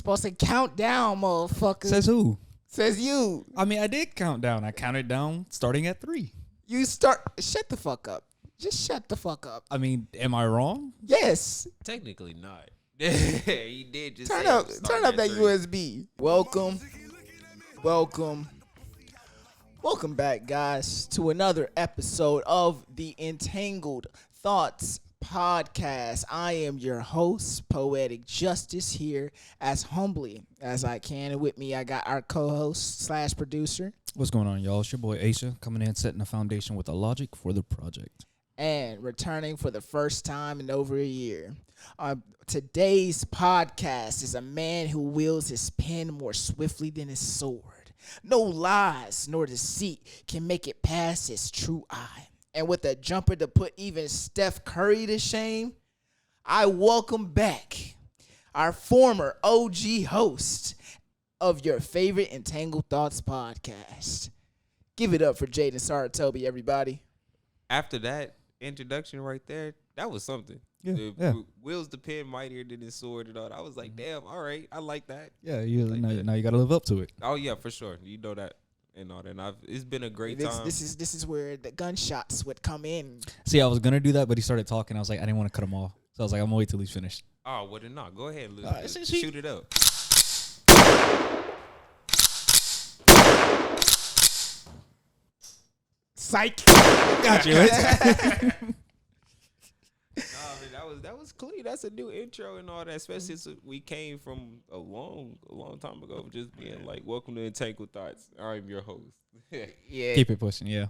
supposed to count down, motherfucker. Says who? Says you. I mean, I did count down. I counted down starting at 3. You start. Shut the fuck up. Just shut the fuck up. I mean, am I wrong? Yes. Technically not. He did just Turn say up that 3. USB. Welcome back, guys, to another episode of the Entangled Thots Podcast. I am your host, Poetic Justice, here as humbly as I can. And with me, I got our co-host / producer. What's going on, y'all? It's your boy Aisha coming in, setting a foundation with a logic for the project. And returning for the first time in over a year. Today's podcast is a man who wields his pen more swiftly than his sword. No lies nor deceit can make it past his true eye. And with a jumper to put even Steph Curry to shame, I welcome back our former OG host of your favorite Entangled Thots podcast. Give it up for Jeiden Sarutobi, everybody. After that introduction right there, that was something. Yeah. Will's the pen mightier than his sword and all. I was like, damn, all right, I like that. Yeah, Like now you got to live up to it. Oh yeah, for sure. You know that and all that. And it's been a great time. This is where the gunshots would come in. See, I was going to do that, but he started talking. I was like, I didn't want to cut him off. So I was like, I'm going to wait till he's finished. Oh, well then not. Go ahead, Luke. Shoot it up. Psych. Got you. That was clean. That's a new intro and all that, especially since we came from a long time ago of just being like, welcome to Entangled Thots. I'm your host. Yeah. Keep it pushing, yeah.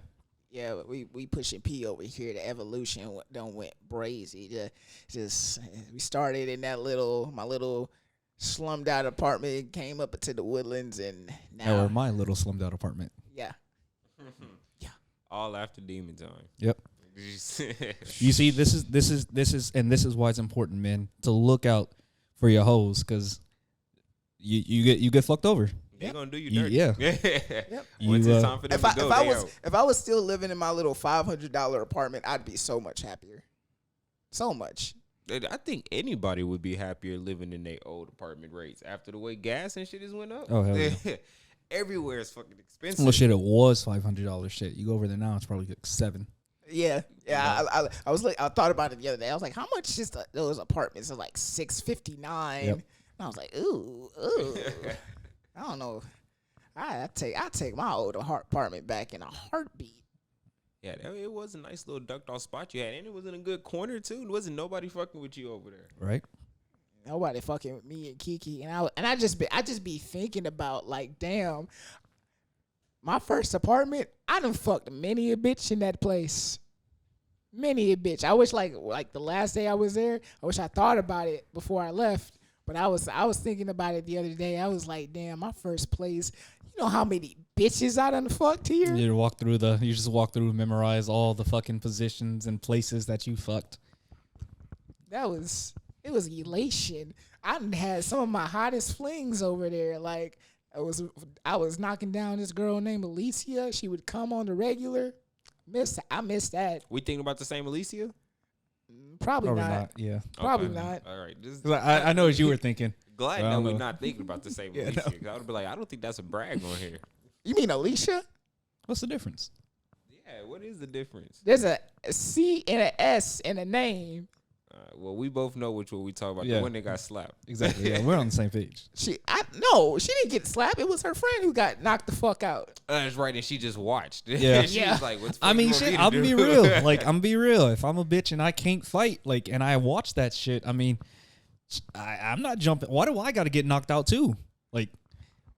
Yeah, we pushing P over here. The evolution done went brazy. Just we started in my little slummed out apartment, came up into the Woodlands, and now Or my little slummed out apartment. yeah. All after demon time. Yep. You see, this is why it's important, man, to look out for your hoes, because you get fucked over. They're gonna do you dirty. Yeah. Yep. Once it's time for them to go, if I was still living in my little $500 apartment, I'd be so much happier. So much. I think anybody would be happier living in their old apartment rates after the way gas and shit has went up. Oh, hell yeah. Everywhere is fucking expensive. Well, shit, it was $500 shit. You go over there now, it's probably like $7. Yeah. I was like, I thought about it the other day. I was like, how much is those apartments? Are like $659. Yep. And I was like, ooh. I don't know. I take my old apartment back in a heartbeat. Yeah, it was a nice little ducked off spot you had, and it was in a good corner too. It wasn't nobody fucking with you over there, Right? Nobody fucking with me and Kiki, and I just be thinking about, like, damn, my first apartment, I done fucked many a bitch in that place. Many a bitch. I wish like the last day I was there, I wish I thought about it before I left. But I was thinking about it the other day. I was like, damn, my first place. You know how many bitches I done fucked here? You just walk through, memorize all the fucking positions and places that you fucked. It was elation. I done had some of my hottest flings over there. Like, I was knocking down this girl named Alicia. She would come on the regular. I missed that. We thinking about the same Alicia? Probably not. Yeah. Probably Okay. not. All right. I know what you were thinking. Glad I that don't we're know. not thinking about the same Yeah, Alicia. I would be like, I don't think that's a brag on here. You mean Alicia? What's the difference? Yeah, what is the difference? There's a C and an S in a name. Well, we both know which one we talk about. Yeah. The one that got slapped. Exactly. Yeah, we're on the same page. She didn't get slapped. It was her friend who got knocked the fuck out. That's right, and she just watched. Yeah. She Yeah. was like, what's I mean, shit, I'm be real. Like, I'm be real. If I'm a bitch and I can't fight, like, and I watch that shit, I mean, I'm not jumping. Why do I got to get knocked out too? Like,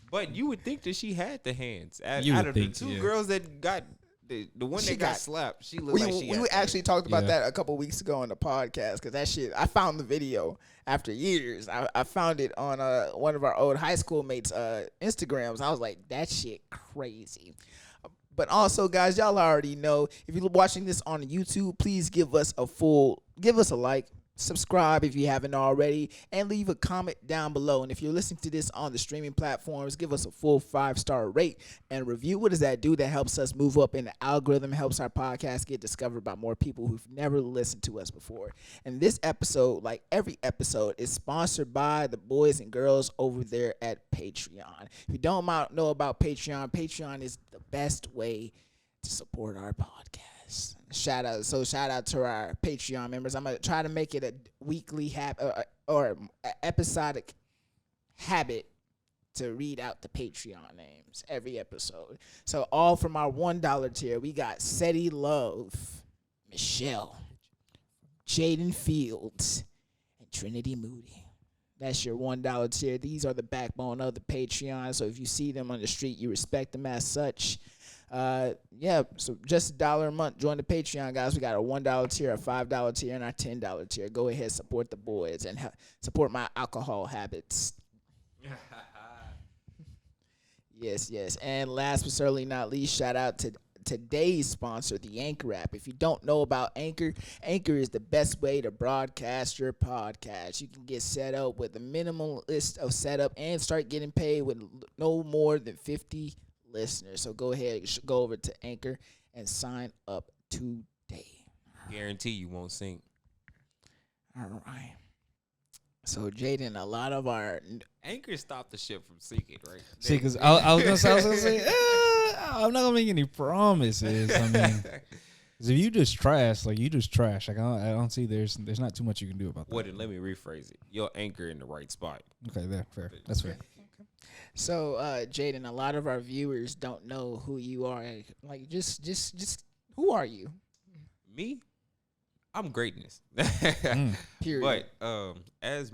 But you would think that she had the hands. You Out would of think, the two yeah. girls that got the one She that got got- slapped, she looked like she We had actually talked about Yeah. that a couple weeks ago on the podcast, because that shit, I found the video after years. I found it on one of our old high school mates' Instagrams. I was like, that shit crazy. But also, guys, y'all already know, if you're watching this on YouTube, please give us a like, subscribe if you haven't already, and leave a comment down below. And if you're listening to this on the streaming platforms, give us a full 5-star rate and review. What does that do? That helps us move up in the algorithm, helps our podcast get discovered by more people who've never listened to us before. And this episode, like every episode, is sponsored by the boys and girls over there at Patreon. If you don't know about Patreon, Patreon is the best way to support our podcast. Shout out to our Patreon members. I'm gonna try to make it a weekly or episodic habit to read out the Patreon names every episode. So all from our $1 tier, we got Seti Love, Michelle, Jaden Fields, and Trinity Moody. That's your $1 tier. These are the backbone of the Patreon. So if you see them on the street, you respect them as such. So just $1 a month. Join the Patreon, guys. We got a $1 tier, a $5 tier, and our $10 tier. Go ahead, support the boys and support my alcohol habits. Yes. And last but certainly not least, shout out to today's sponsor, the Anchor app. If you don't know about Anchor, Anchor is the best way to broadcast your podcast. You can get set up with a minimal list of setup and start getting paid with no more than 50 listeners. So go ahead, go over to Anchor and sign up today. Guarantee you won't sink. All right. So Jaden, a lot of our Anchor stopped the ship from sinking, right? See, because I was gonna say, I'm not gonna make any promises. I mean, 'cause if you just trash, like you just trash. Like I don't see there's not too much you can do about that. Well, then let me rephrase it. Your anchor in the right spot. Okay, there, fair. That's fair. So, Jaden, a lot of our viewers don't know who you are. Like, just who are you? Me? I'm greatness. Period. But as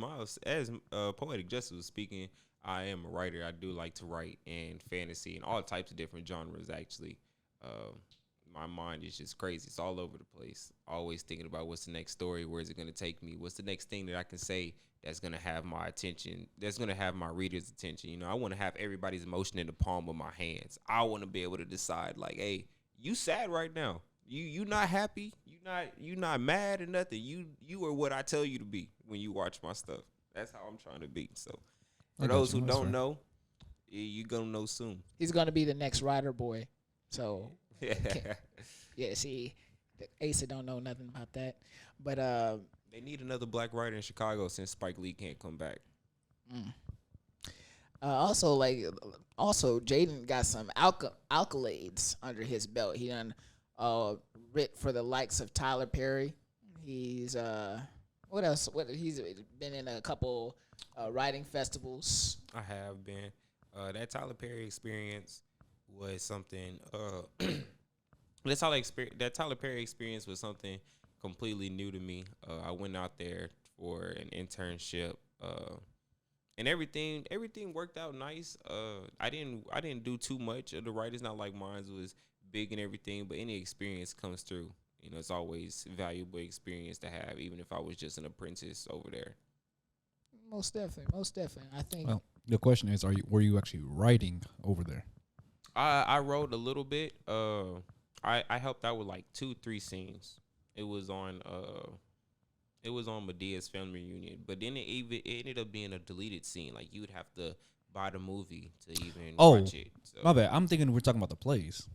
Poetic Justice was speaking, I am a writer. I do like to write in fantasy and all types of different genres, actually. My mind is just crazy. It's all over the place. Always thinking about what's the next story, where is it going to take me, what's the next thing that I can say that's going to have my attention, that's going to have my reader's attention. You know, I want to have everybody's emotion in the palm of my hands. I want to be able to decide, like, hey, you sad right now. You not happy. You not mad or nothing. You are what I tell you to be when you watch my stuff. That's how I'm trying to be. So for those who don't know, you gonna know soon. He's gonna be the next WriterBoy. So yeah, see, Asa don't know nothing about that. But they need another black writer in Chicago since Spike Lee can't come back. Also, Jaden got some accolades under his belt. He done writ for the likes of Tyler Perry. He's what else? He's been in a couple writing festivals. I have been. That Tyler Perry experience was something. That Tyler Perry experience was something completely new to me. I went out there for an internship, and everything worked out nice. I didn't do too much of the writing. Not like mine was big and everything, but any experience comes through. You know, it's always a valuable experience to have, even if I was just an apprentice over there. Most definitely. I think. Well, the question is, were you actually writing over there? I wrote a little bit. I helped out with like 2-3 scenes. It was on Medea's family reunion, but then it ended up being a deleted scene. Like you would have to buy the movie to even watch it. So. My bad. I'm thinking we're talking about the plays.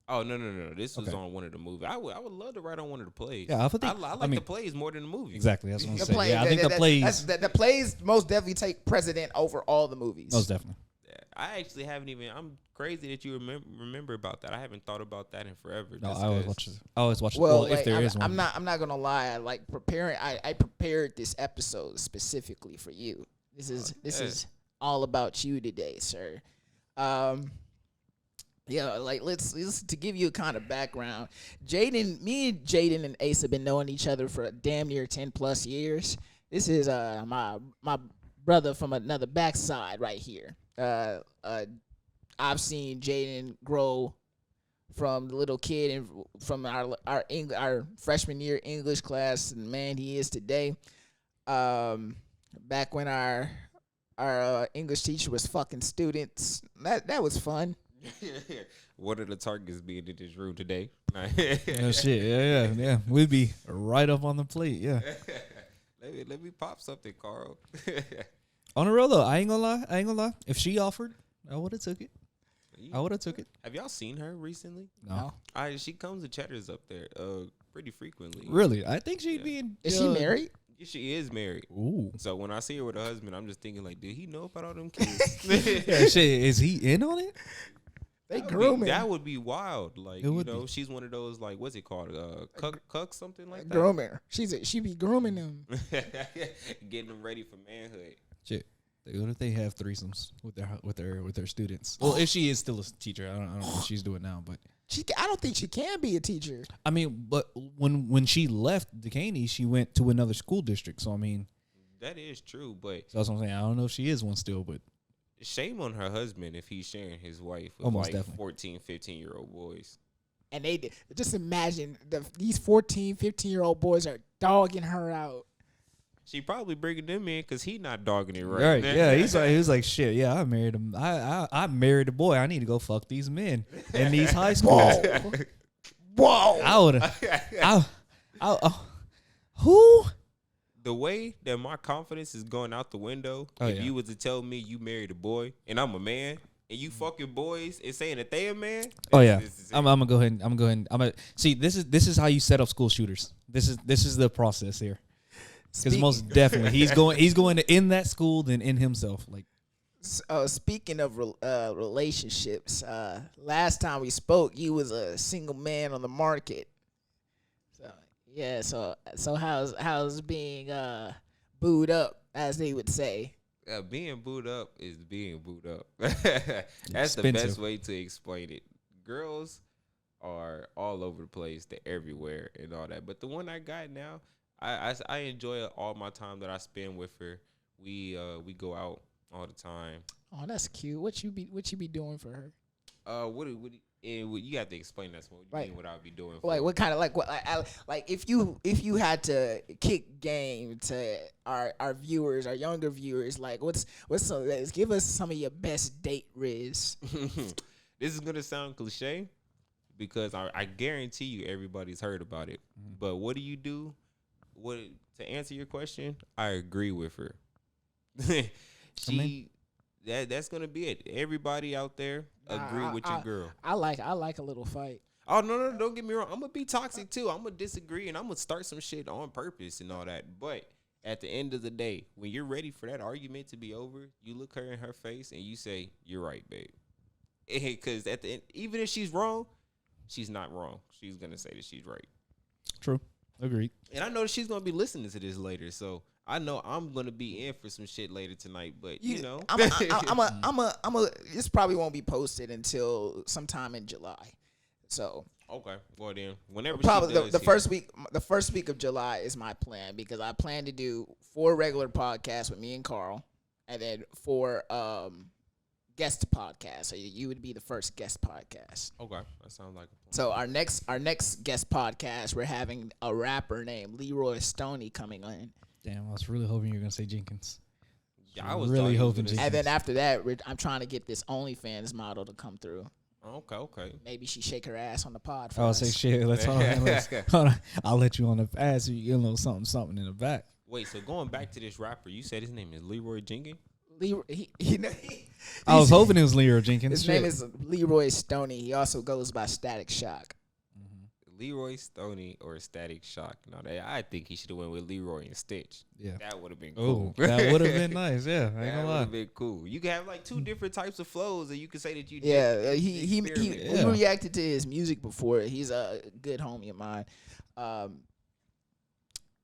Oh no! This was on one of the movies. I would love to write on one of the plays. Yeah, I like the plays more than the movies. Exactly, that's what I'm saying. Yeah, I think the plays. The plays most definitely take precedent over all the movies. Most definitely. Yeah, I actually haven't even. I'm crazy that you remember about that. I haven't thought about that in forever. No, I always watch. Well, if there is one. I'm not gonna lie. I prepared this episode specifically for you. This is all about you today, sir. Yeah, like let's to give you a kind of background. Me and Jaden and Ace have been knowing each other for damn near 10+ years. This is my brother from another backside right here. I've seen Jaden grow from the little kid and from our freshman year English class to the man he is today. Back when our English teacher was fucking students, that was fun. What are the targets being in this room today? Oh shit! Yeah. We'd be right up on the plate. Yeah. Let let me pop something, Carl. On the real though, I ain't gonna lie. If she offered, I would have took it. Have y'all seen her recently? No. She comes to Cheddar's up there pretty frequently. Really? I think she'd be in. Is she married? Yeah, she is married. Ooh. So when I see her with her husband, I'm just thinking like, did he know about all them kids? Yeah, shit, is he in on it? They grooming. That would be wild. Like, It would be. she's one of those, like, what's it called? Cuck something like that. Grooming. She be grooming them. Getting them ready for manhood. Shit. What if they have threesomes with their students? Well, if she is still a teacher, I don't know what she's doing now, but I don't think she can be a teacher. I mean, but when she left Decaney, she went to another school district. So I mean, that is true, but so that's what I'm saying. I don't know if she is one still, but shame on her husband if he's sharing his wife with Almost like definitely. 14, 15-year-old boys. And they just imagine these 14, 15-year-old boys are dogging her out. She probably bringing them in because he not dogging it right, yeah, he was like, shit, yeah, I married him. I married a boy. I need to go fuck these men in these high schools. Whoa. I would have. Who? The way that my confidence is going out the window, Oh, if yeah. you was to tell me you married a boy and I'm a man and you fucking boys and saying that they a man. Oh yeah, this is it. I'm gonna go ahead. I'm gonna see. This is how you set up school shooters. This is the process here. Because most definitely he's going to end that school than end himself. Like, speaking of relationships, last time we spoke, you was a single man on the market. So yeah, so how's being booed up, as they would say. Being booed up is being booed up. That's the best way to explain it. Girls are all over the place. They're everywhere and all that. But the one I got now, I enjoy all my time that I spend with her. We go out all the time. Oh, that's cute. What you be doing for her? You have to explain that. What you mean what I would be doing? For Like her? what kind of like if you had to kick game to our viewers, our younger viewers, like what's some, give us some of your best date riz. This is gonna sound cliche because I guarantee you everybody's heard about it. Mm-hmm. But what do you do? To answer your question, I agree with her. That's gonna be it. Everybody out there agree with your girl. I like a little fight. Oh no, don't get me wrong. I'm gonna be toxic too. I'm gonna disagree and I'm gonna start some shit on purpose and all that. But at the end of the day, when you're ready for that argument to be over, you look her in her face and you say, "You're right, babe." Because at the end, even if she's wrong, she's not wrong. She's gonna say that she's right. True. Agreed. And I know that she's gonna be listening to this later, so I know I'm gonna be in for some shit later tonight. But you know, this probably won't be posted until sometime in July. So okay, well then, whenever probably she does, the first week of July is my plan because I plan to do 4 regular podcasts with me and Carl, and then 4 guest podcasts. So you would be the first guest podcast. Okay, that sounds like a plan. So our next guest podcast, we're having a rapper named Leroy Stoney coming in. Damn, I was really hoping you were gonna say Jenkins. Yeah, I was really hoping Jenkins. And then after that, I'm trying to get this OnlyFans model to come through. Okay. Maybe she shake her ass on the pod. For I'll us. say shit. Hold on. I'll let you on the ass. So you get a little something in the back. Wait, so going back to this rapper, you said his name is Leroy Jenkins? Leroy, I was hoping it was Leroy Jenkins. His name is Leroy Stoney. He also goes by Static Shock. Leroy Stoney or Static Shock. No, I think he should have went with Leroy and Stitch. Yeah, that would have been cool. That would have been nice. Yeah, I ain't that gonna would lie. have been cool. You can have like 2 different types of flows, and you can say that you. Yeah, he Yeah. we reacted to his music before. He's a good homie of mine.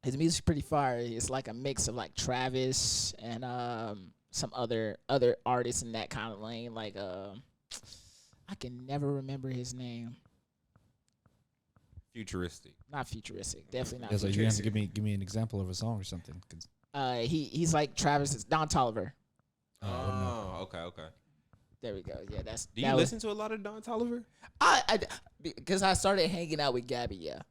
His music's pretty fire. It's like a mix of like Travis and some other artists in that kind of lane. Like I can never remember his name. Futuristic. Not futuristic. Definitely not. Yeah, so you have to futuristic. give me an example of a song or something. He's like Travis. It's Don Toliver. Okay. There we go. Yeah, that's. Do you listen to a lot of Don Toliver? Because I started hanging out with Gabby. Yeah.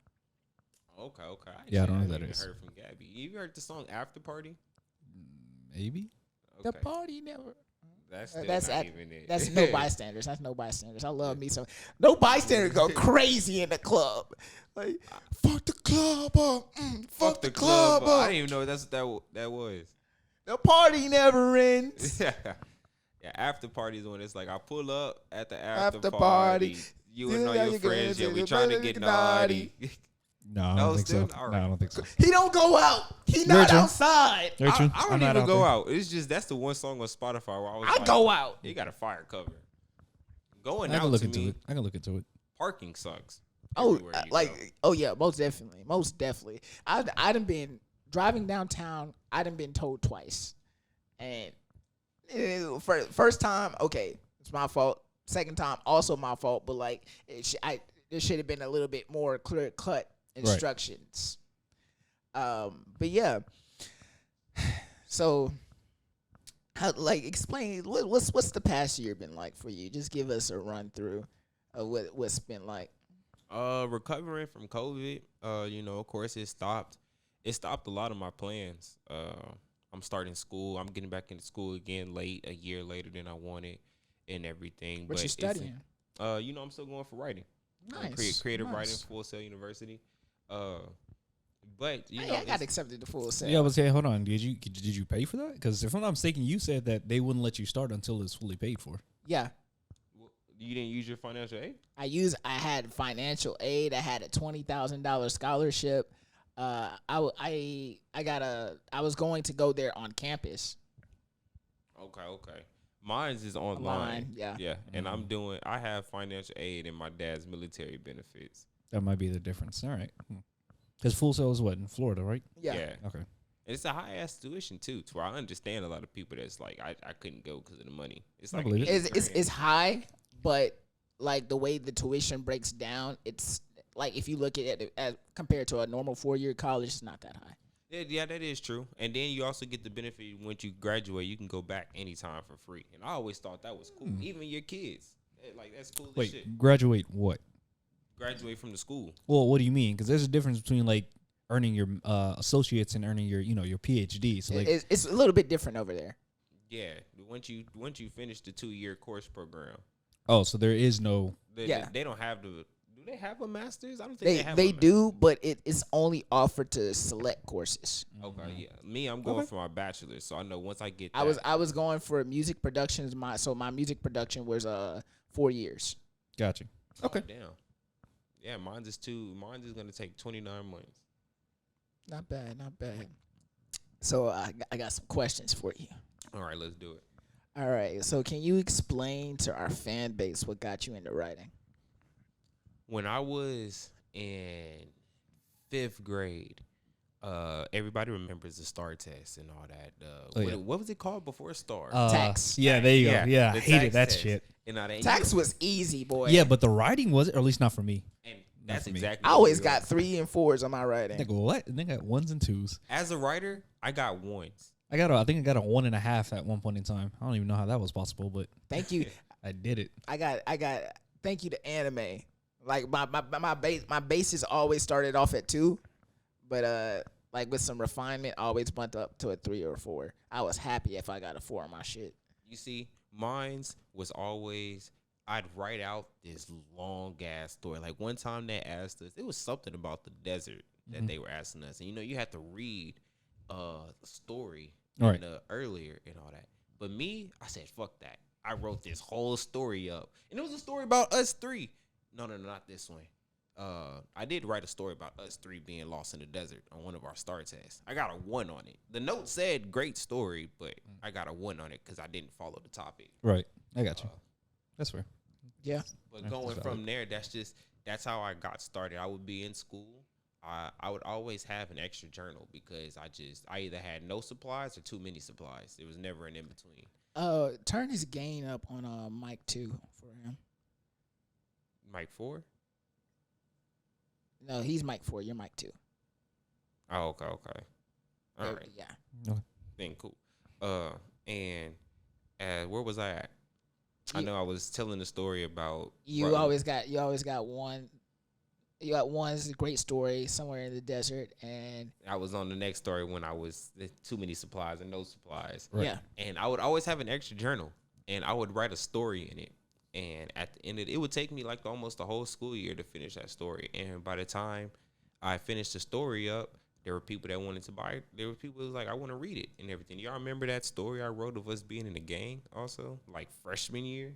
Okay. Yeah, I don't know who haven't that even is. Heard from Gabby. You heard the song After Party? Maybe. The Okay. party never. That's still That's not even it. That's no bystanders. That's no bystanders. I love me some. No bystanders go crazy in the club. Like fuck the club up. Fuck the club up. I didn't even know that was. The party never ends. Yeah, after parties when it's like I pull up at the after Party. party. You and all your friends, yeah, we trying to get naughty. No, I don't think so. All No, right. I don't think so. He don't go out. He not true. outside. Very true. I don't I'm not even out go there. out. It's just that's the one song on Spotify where I was I like, go out. You got a fire cover. Going I out can look to into me, it. I can look into it. parking sucks. Oh, everywhere you like go. oh yeah, most definitely. I done been driving downtown. I done been told twice, and first time, okay, it's my fault. Second time, also my fault. But like, there should have been a little bit more clear cut instructions. But yeah, so how, like, explain what's the past year been like for you? Just give us a run through of what's been like. Recovering from COVID, of course it stopped. It stopped a lot of my plans. I'm starting school. I'm getting back into school again a year later than I wanted and everything. What but you studying? I'm still going for writing. Nice. Creative nice. writing, Full Sail University. But I got accepted to Full Sail. Yeah, I was saying, hold on. Did you pay for that? Because if I'm not mistaken, you said that they wouldn't let you start until it's fully paid for. Yeah. you didn't use your financial aid? I had financial aid. I had a $20,000 scholarship. I was going to go there on campus. Okay. Mine's is online. Yeah. And I have financial aid and my dad's military benefits. That might be the difference. All right. Because Full Sail is what, in Florida, right? Yeah. Okay. It's a high ass tuition too, to where I understand a lot of people that's like I couldn't go because of the money. It's I like believe it. It's high, but like the way the tuition breaks down, it's like if you look at it as compared to a normal 4-year college, it's not that high. Yeah, that is true. And then you also get the benefit once you graduate, you can go back anytime for free. And I always thought that was cool. Even your kids, like that's cool as shit. Wait, graduate what? Graduate from the school. Well, what do you mean? Because there's a difference between like earning your associates and earning your your PhD. So like It's a little bit different over there. Yeah, once you finish the 2-year course program. oh, so there is no. They don't have the. Do they have a master's? I don't think they have. They a do, but it's only offered to select courses. Okay, yeah. I'm going for my bachelor's, so I know once I get. I was going for music productions. My music production was 4 years. Gotcha. Okay. Damn. Yeah, mine's is gonna take 29 months. Not bad. So I got some questions for you. All right, let's do it. All right. So can you explain to our fan base what got you into writing? When I was in 5th grade, everybody remembers the STAR test and all that. What was it called before STAR? Tax. Yeah, there you go. Yeah, I the hated tax that test. shit. And all that. Tax was easy, boy. Yeah, but the writing was, or at least not for me. And that's for me. exactly. I always got 3 and 4s on my writing. Nigga, what? They got 1s and 2s. As a writer, I got 1s. I think I got a 1.5 at one point in time. I don't even know how that was possible, but Thank you. I did it. I got. Thank you to anime. Like my bases always started off at 2, but like with some refinement, I always went up to a 3 or 4. I was happy if I got a 4 on my shit. You see, mine's was always I'd write out this long ass story. Like one time they asked us, it was something about the desert that they were asking us, and you had to read the story earlier and all that. But me, I said fuck that. I wrote this whole story up, and it was a story about us 3. No, not this one. I did write a story about us 3 being lost in the desert on one of our STAR tests. I got a 1 on it. The note said great story, but I got a 1 on it because I didn't follow the topic. Right. I got you. That's fair. Yeah. But going from there, that's how I got started. I would be in school. I would always have an extra journal because I either had no supplies or too many supplies. There was never an in between. Turn his gain up on mic 2 for him. Mic 4? No, he's mic 4. You're mic 2. Oh, okay. All right. Yeah. Then cool. And where was I at? I know I was telling the story about You always got one. You got one's a great story somewhere in the desert, and I was on the next story when I was too many supplies and no supplies. Yeah. And I would always have an extra journal. and I would write a story in it. And at the end of it would take me like almost the whole school year to finish that story. And by the time I finished the story up, there were people that wanted to buy it. There were people who was like, I want to read it and everything. Y'all remember that story I wrote of us being in a gang also, like freshman year?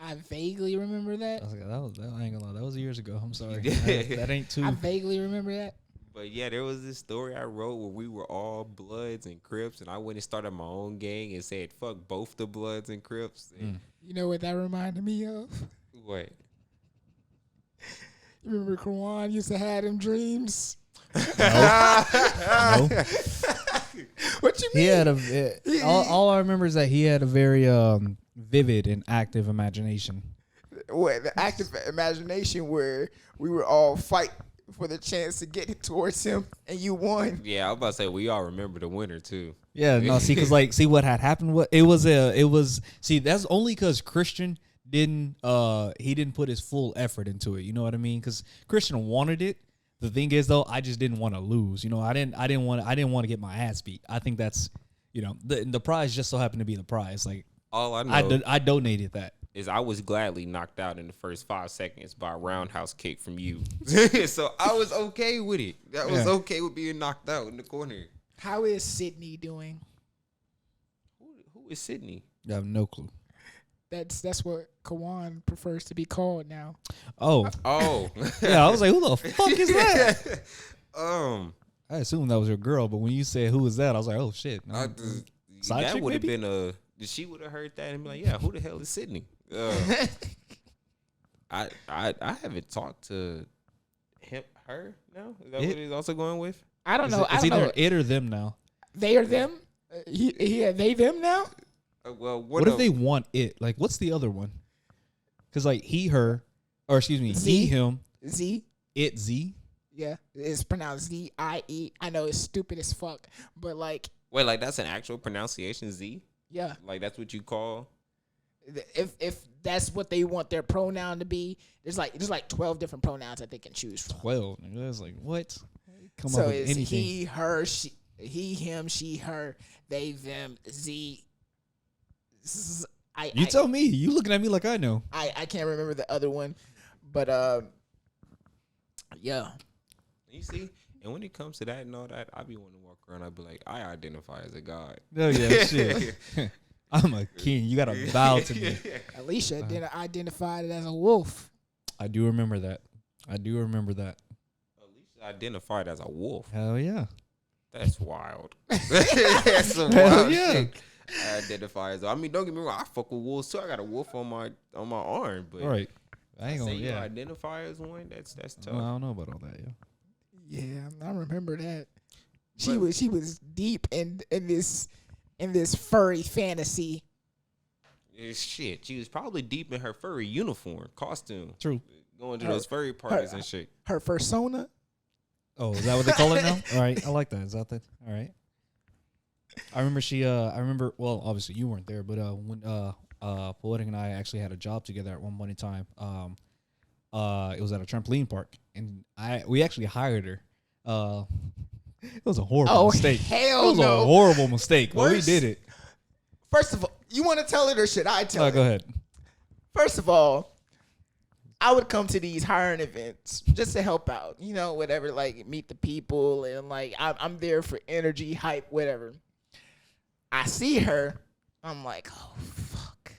I vaguely remember that. I was like, that I ain't gonna lie, that was years ago. I'm sorry. Yeah. that ain't too. I vaguely remember that. But yeah, there was this story I wrote where we were all Bloods and Crips, and I went and started my own gang and said, fuck both the Bloods and Crips. And You know what that reminded me of? what? You remember Kawan used to have them dreams? No. What you mean? He had all I remember is that he had a very vivid and active imagination. What, the active imagination where we were all fight for the chance to get towards him and you won. Yeah, I was about to say, we all remember the winner, too. Yeah, no, see, because see what had happened. That's only because Christian didn't put his full effort into it. You know what I mean? Because Christian wanted it. The thing is, though, I just didn't want to lose. You know, I didn't want to get my ass beat. I think that's, the prize just so happened to be the prize. Like, all I know I donated that. is I was gladly knocked out in the first 5 seconds by a roundhouse kick from you. So I was okay with it. I was okay with being knocked out in the corner. How is Sydney doing? Who is Sydney? I have no clue. That's what Kawan prefers to be called now. Oh, yeah. I was like, who the fuck is that? I assumed that was your girl, but when you said who was that, I was like, oh shit. That would have been she would have heard that and be like, yeah, who the hell is Sydney? I haven't talked to her now. Is that what he's also going with? I don't know. It's either it or them now. They or them? They them now? Well, what if they want it? Like, what's the other one? Because like he, her, or excuse me, Z? he, him, Z. it, Z. Yeah, it's pronounced Z-I-E. I know it's stupid as fuck, but like. Wait, like that's an actual pronunciation, Z? Yeah. Like that's what you call? If that's what they want their pronoun to be, there's like 12 different pronouns that they can choose from. 12. I was like, what? Come so up with it's anything. he, her, she, he, him, she, her, they, them, Z. Tell me. You looking at me like I know. I can't remember the other one, but yeah. You see, and when it comes to that and all that, I be wanting to walk around. I be like, I identify as a god. Oh yeah, shit. I'm a king. You gotta bow to me. Alicia identified it as a wolf. I do remember that. Alicia identified as a wolf. Hell yeah. That's wild. That's some wild shit. I identify as. I mean, don't get me wrong. I fuck with wolves too. I got a wolf on my arm, but all right. I ain't gonna. You identify as one. That's tough. Well, I don't know about all that. Yeah, I remember that. She was deep in this furry fantasy. Shit, she was probably deep in her furry uniform costume. True. Going to those furry parties and shit. Her persona. Oh, is that what they call it now? All right, I like that. Is that the all right? I remember. Well, obviously you weren't there, but when Poetic and I actually had a job together at one point in time. It was at a trampoline park, and we actually hired her. It was a horrible mistake. Hell it was a horrible mistake, but we did it. First of all, you want to tell it or should I tell it? Go ahead. First of all, I would come to these hiring events just to help out, whatever, like meet the people and like I'm there for energy, hype, whatever. I see her, I'm like, oh fuck.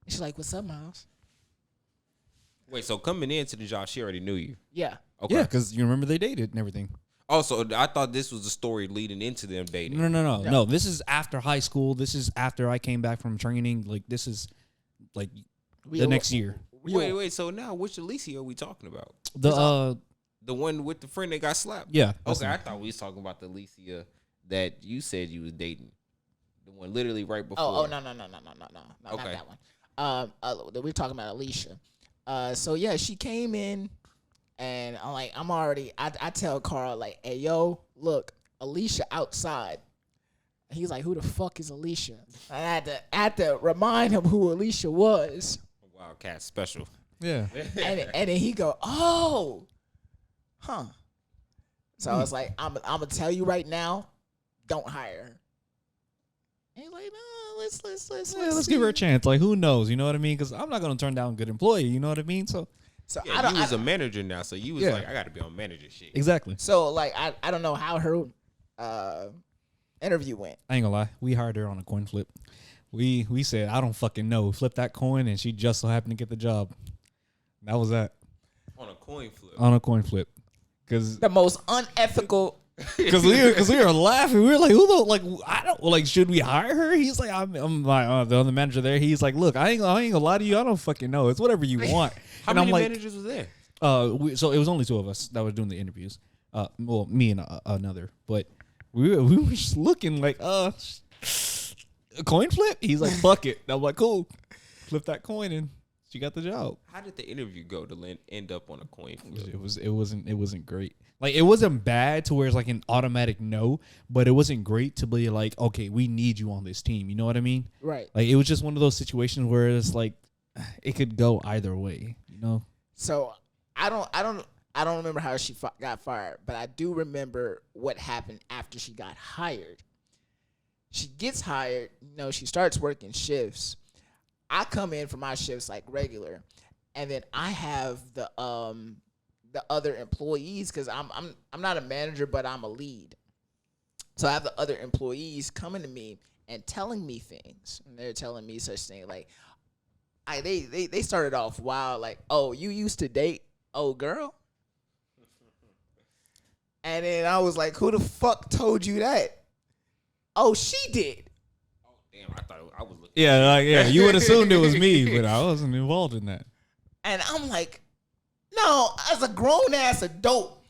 She's like, what's up, Miles? Wait, so coming into the job, she already knew you? Yeah. Okay. Yeah, because you remember they dated and everything. Oh, so I thought this was the story leading into them dating. No. This is after high school. This is after I came back from training. Like, this is like the next year. Wait. So now, which Alicia are we talking about? The one with the friend that got slapped? Yeah. Okay, I thought we was talking about the Alicia that you said you was dating. The one literally right before. Oh, no. Okay. Not that one. We're talking about Alicia. So yeah, she came in, and I tell Carl, like, hey, yo, look, Alicia outside. He's like, who the fuck is Alicia? I had to remind him who Alicia was. Wildcat special. Yeah. and then he go, oh, huh. So I was like, I'm gonna tell you right now, don't hire her. And like, no, let's give her a chance. Like, who knows? You know what I mean? Because I'm not gonna turn down a good employee. You know what I mean? So yeah, you was a manager now, so you was like, I got to be on manager shit. Exactly. So like, I don't know how her interview went. I ain't gonna lie. We hired her on a coin flip. We said, I don't fucking know. Flip that coin, and she just so happened to get the job. That was that. On a coin flip. On a coin flip. Because The most unethical. we were laughing. We were like, who the I don't like. Should we hire her? He's like, I'm like the other manager there. He's like, look, I ain't gonna lie to you. I don't fucking know. It's whatever you want. How many managers was there? So it was only two of us that were doing the interviews. Well, me and another. But we were just looking like, a coin flip. He's like, fuck it. I'm like, cool. Flip that coin and she got the job. How did the interview go to end up on a coin flip? It wasn't great. Like, it wasn't bad to where it's like an automatic no, but it wasn't great to be like, okay, we need you on this team. You know what I mean? Right. Like, it was just one of those situations where it's like, it could go either way. You know? So I don't remember how she got fired, but I do remember what happened after she got hired. She gets hired, she starts working shifts. I come in for my shifts like regular, and then I have the other employees, because I'm not a manager, but I'm a lead. So I have the other employees coming to me and telling me things, and they're telling me such things like, they started off wild, like, oh, you used to date old girl? And then I was like, who the fuck told you that? Oh, she did. Oh, damn, I thought I was looking. Yeah, you would assumed it was me, but I wasn't involved in that. And I'm like, no, as a grown-ass adult,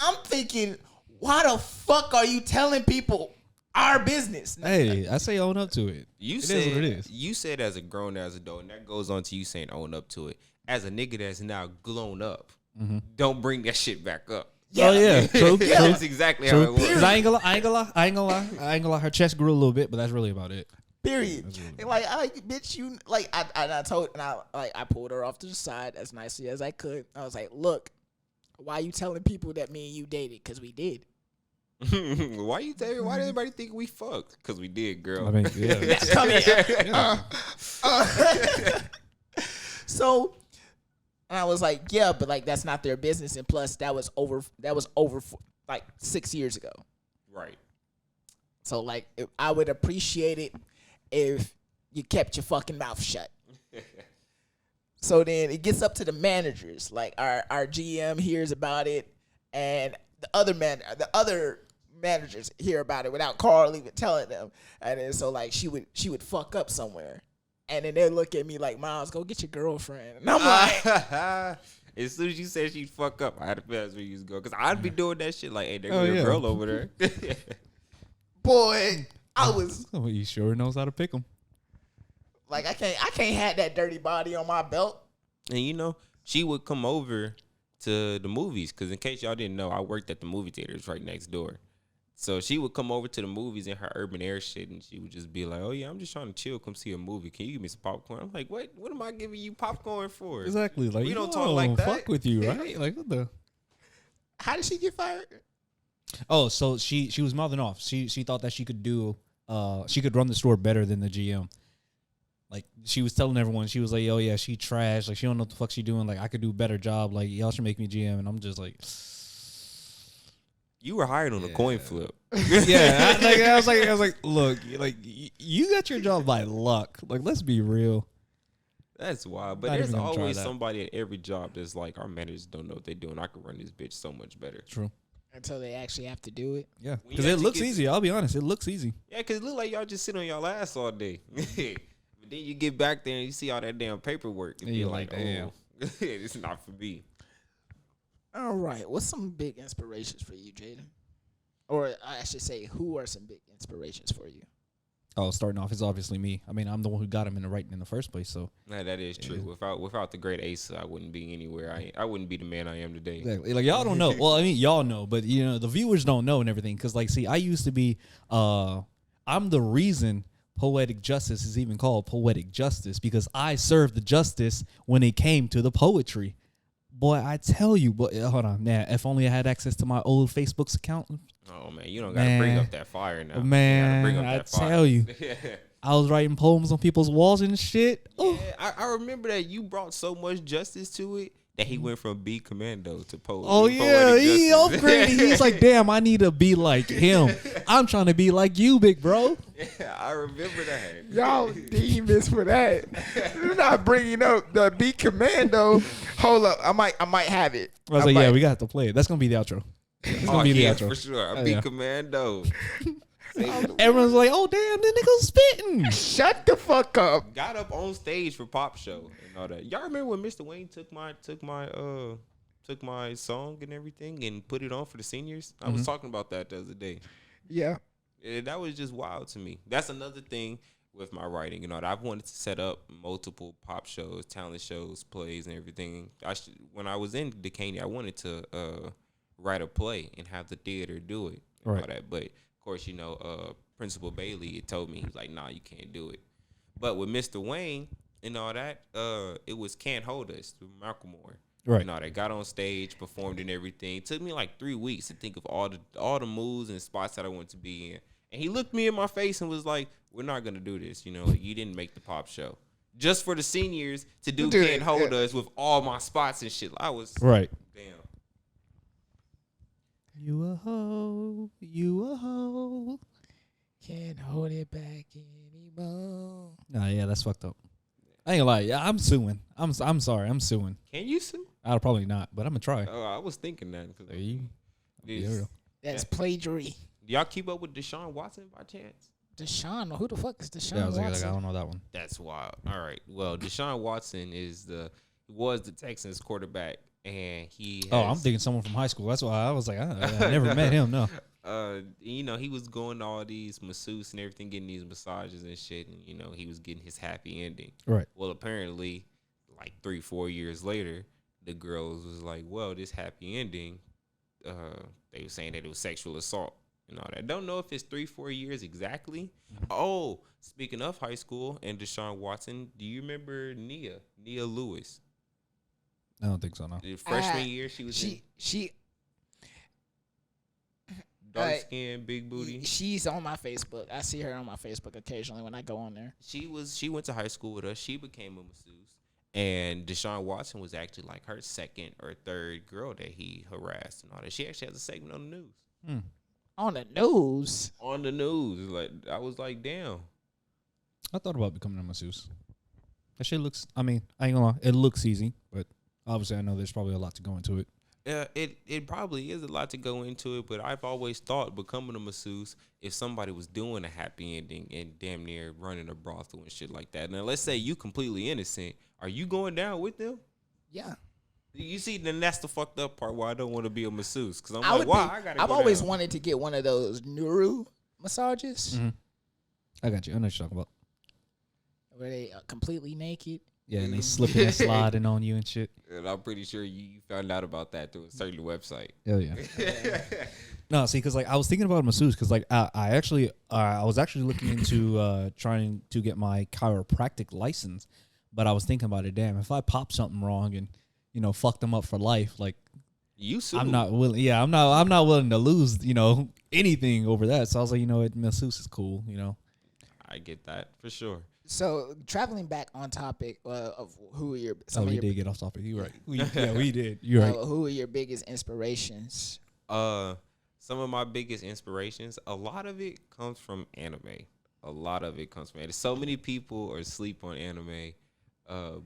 I'm thinking, why the fuck are you telling people our business? Hey, I say own up to it. It is what it is. You said as a grown-ass adult, and that goes on to you saying own up to it. As a nigga that's now grown up, don't bring that shit back up. Yeah. Oh yeah, true. Yeah, that's exactly how it works. I ain't gonna lie. Her chest grew a little bit, but that's really about it. Period. And like, bitch, you like, I pulled her off to the side as nicely as I could. I was like, look, why you telling people that me and you dated? Because we did. Why did everybody think we fucked? Because we did, girl. I mean, yeah. Come here. So, and I was like, yeah, but like, that's not their business. And plus, that was over like 6 years ago. Right. So like, I would appreciate it if you kept your fucking mouth shut. So then it gets up to the managers. Like, our GM hears about it, and the other managers hear about it without Carl even telling them. And then so like, she would fuck up somewhere, and then they look at me like, Miles, go get your girlfriend. And I'm like, as soon as you said she'd fuck up, I had to feel that's where you was going, because I'd be doing that shit like, hey, there's your girl over there. boy, I was Oh, he sure knows how to pick them. like, I can't have that dirty body on my belt. And she would come over to the movies, because in case y'all didn't know, I worked at the movie theaters right next door. So she would come over to the movies in her urban air shit, and she would just be like, oh yeah, I'm just trying to chill, come see a movie. Can you give me some popcorn? I'm like, what am I giving you popcorn for? Exactly. Like, we don't talk like that. Fuck with you, right? Like, what the? How did she get fired? Oh, so she was mouthing off. She thought that she could run the store better than the GM. Like, she was telling everyone, she was like, oh yeah, she trash. Like, she don't know what the fuck she doing. Like, I could do a better job. Like, y'all should make me GM. And I'm just like, you were hired on a coin flip. yeah. I was like, look, like, you got your job by luck. Like, let's be real. That's wild. But Not there's even gonna try always that. somebody at every job that's like, our managers don't know what they're doing. I could run this bitch so much better. True. Until they actually have to do it. Yeah, When because you it actually looks get- easy. I'll be honest, it looks easy. Yeah, because it look like y'all just sit on y'all ass all day. But then you get back there and you see all that damn paperwork. And And you're you're like, like, damn. oh, it's not for me. All right. What's some big inspirations for you, Jaden? Or I should say, who are some big inspirations for you? Oh, starting off is obviously me. I mean, I'm the one who got him into writing in the first place. So Nah, that is true. Without the great Asa, I wouldn't be anywhere. I wouldn't be the man I am today. exactly, like, y'all don't know. Well, I mean, y'all know, but the viewers don't know and everything. Because, like, see, I used to be. I'm the reason poetic justice is even called poetic justice, because I served the justice when it came to the poetry. Boy, I tell you, but hold on. Now, if only I had access to my old Facebook's account. Oh man, you don't gotta bring up that fire now. Man, bring up I that fire. tell you. I was writing poems on people's walls and shit. Yeah, I remember that you brought so much justice to it that he went from B Commando to poet. Oh yeah, he upgraded. He's like, damn, I need to be like him. I'm trying to be like you, big bro. Yeah, I remember that. Y'all demons for that. You're not bringing up the B Commando. Hold up, I might have it. I was like, yeah, we got to play it. That's gonna be the outro. It's gonna be the outro for sure. A B Commando. Everyone's like, oh damn, this nigga's spitting. Shut the fuck up. Got up on stage for Pop Show and all that. Y'all remember when Mr. Wayne took my song and everything and put it on for the seniors? I was talking about that the other day. Yeah. That was just wild to me. That's another thing with my writing. I've wanted to set up multiple pop shows, talent shows, plays, and everything. When I was in Decaney, I wanted to write a play and have the theater do it. And all that. But of course, Principal Bailey told me, he was like, nah, you can't do it. But with Mr. Wayne and all that, it was Can't Hold Us through Macklemore. Right. And all that. Got on stage, performed and everything. It took me like 3 weeks to think of all the moves and spots that I wanted to be in. And he looked me in my face and was like, we're not going to do this. You didn't make the pop show. Just for the seniors to do Can't Hold Us with all my spots and shit. I was right. Damn. You a hoe, you a hoe. Can't hold it back anymore. Nah, yeah, that's fucked up. I ain't gonna lie, yeah, I'm suing. I'm sorry, I'm suing. Can you sue? I'll probably not, but I'm gonna try. Oh, I was thinking that. There you. That's plagiary. Do y'all keep up with Deshaun Watson by chance? Deshaun, who the fuck is Deshaun Yeah, I was Watson? like, I don't know that one. That's wild. All right. Well, Deshaun Watson was the Texans quarterback, and he. Oh, I'm thinking someone from high school. That's why I was like, I never met him. No. He was going to all these masseuses and everything, getting these massages and shit, and he was getting his happy ending. Right. Well, apparently, like 3-4 years later, the girls was like, well, this happy ending, they were saying that it was sexual assault and all that. Don't know if it's 3-4 years exactly. Oh, speaking of high school and Deshaun Watson, do you remember Nia Lewis? I don't think so. No. The freshman year, she was dark skin, big booty. She's on my Facebook. I see her on my Facebook occasionally when I go on there. She went to high school with us. She became a masseuse, and Deshaun Watson was actually like her second or third girl that he harassed and all that. She actually has a segment on the news. On the news. On the news, like I was like, damn. I thought about becoming a masseuse. That shit looks. I mean, I ain't gonna lie, it looks easy, but obviously I know there's probably a lot to go into it. It probably is a lot to go into it, but I've always thought becoming a masseuse, if somebody was doing a happy ending and damn near running a brothel and shit like that. Now, let's say you completely innocent. Are you going down with them? Yeah. You see, then that's the fucked up part why I don't want to be a masseuse. Because I'm like, why? I've always wanted to get one of those Nuru massages. Mm-hmm. I got you. I know what you're talking about. Where they completely naked. Yeah, and they slipping and sliding on you and shit. And I'm pretty sure you found out about that through a certain website. Hell yeah. No, see, because like I was thinking about masseuse because like I was actually looking into trying to get my chiropractic license, but I was thinking about it. Damn, if I pop something wrong and fuck them up for life, like I'm not willing. Yeah, I'm not willing to lose anything over that. So I was like, masseuse is cool. I get that for sure. So traveling back on topic of who are your we did get off topic. You right. We did. You right. Who are your biggest inspirations? Some of my biggest inspirations, a lot of it comes from anime. So many people are asleep on anime,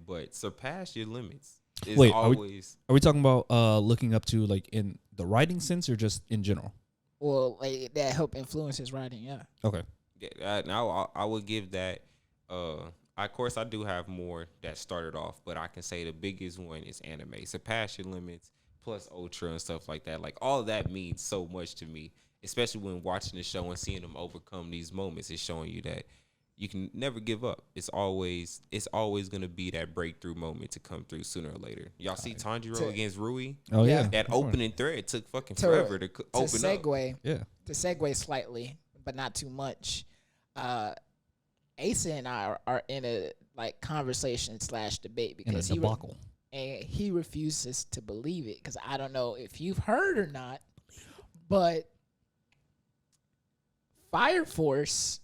but surpass your limits. Wait, are we talking about looking up to like in the writing sense or just in general? Well, like that help influence his writing. Yeah. Okay. Yeah, now I would give that. Of course, I do have more that started off, but I can say the biggest one is anime. Surpass Your Limits, plus Ultra and stuff like that. Like all of that means so much to me, especially when watching the show and seeing them overcome these moments. It's showing you that you can never give up. It's always gonna be that breakthrough moment to come through sooner or later. Y'all see Tanjiro against Rui? Oh yeah, that opening thread took fucking forever to open up. Yeah, to segue slightly, but not too much. Asa and I are in a like conversation / debate because debacle. and he refuses to believe it because I don't know if you've heard or not, but Fire Force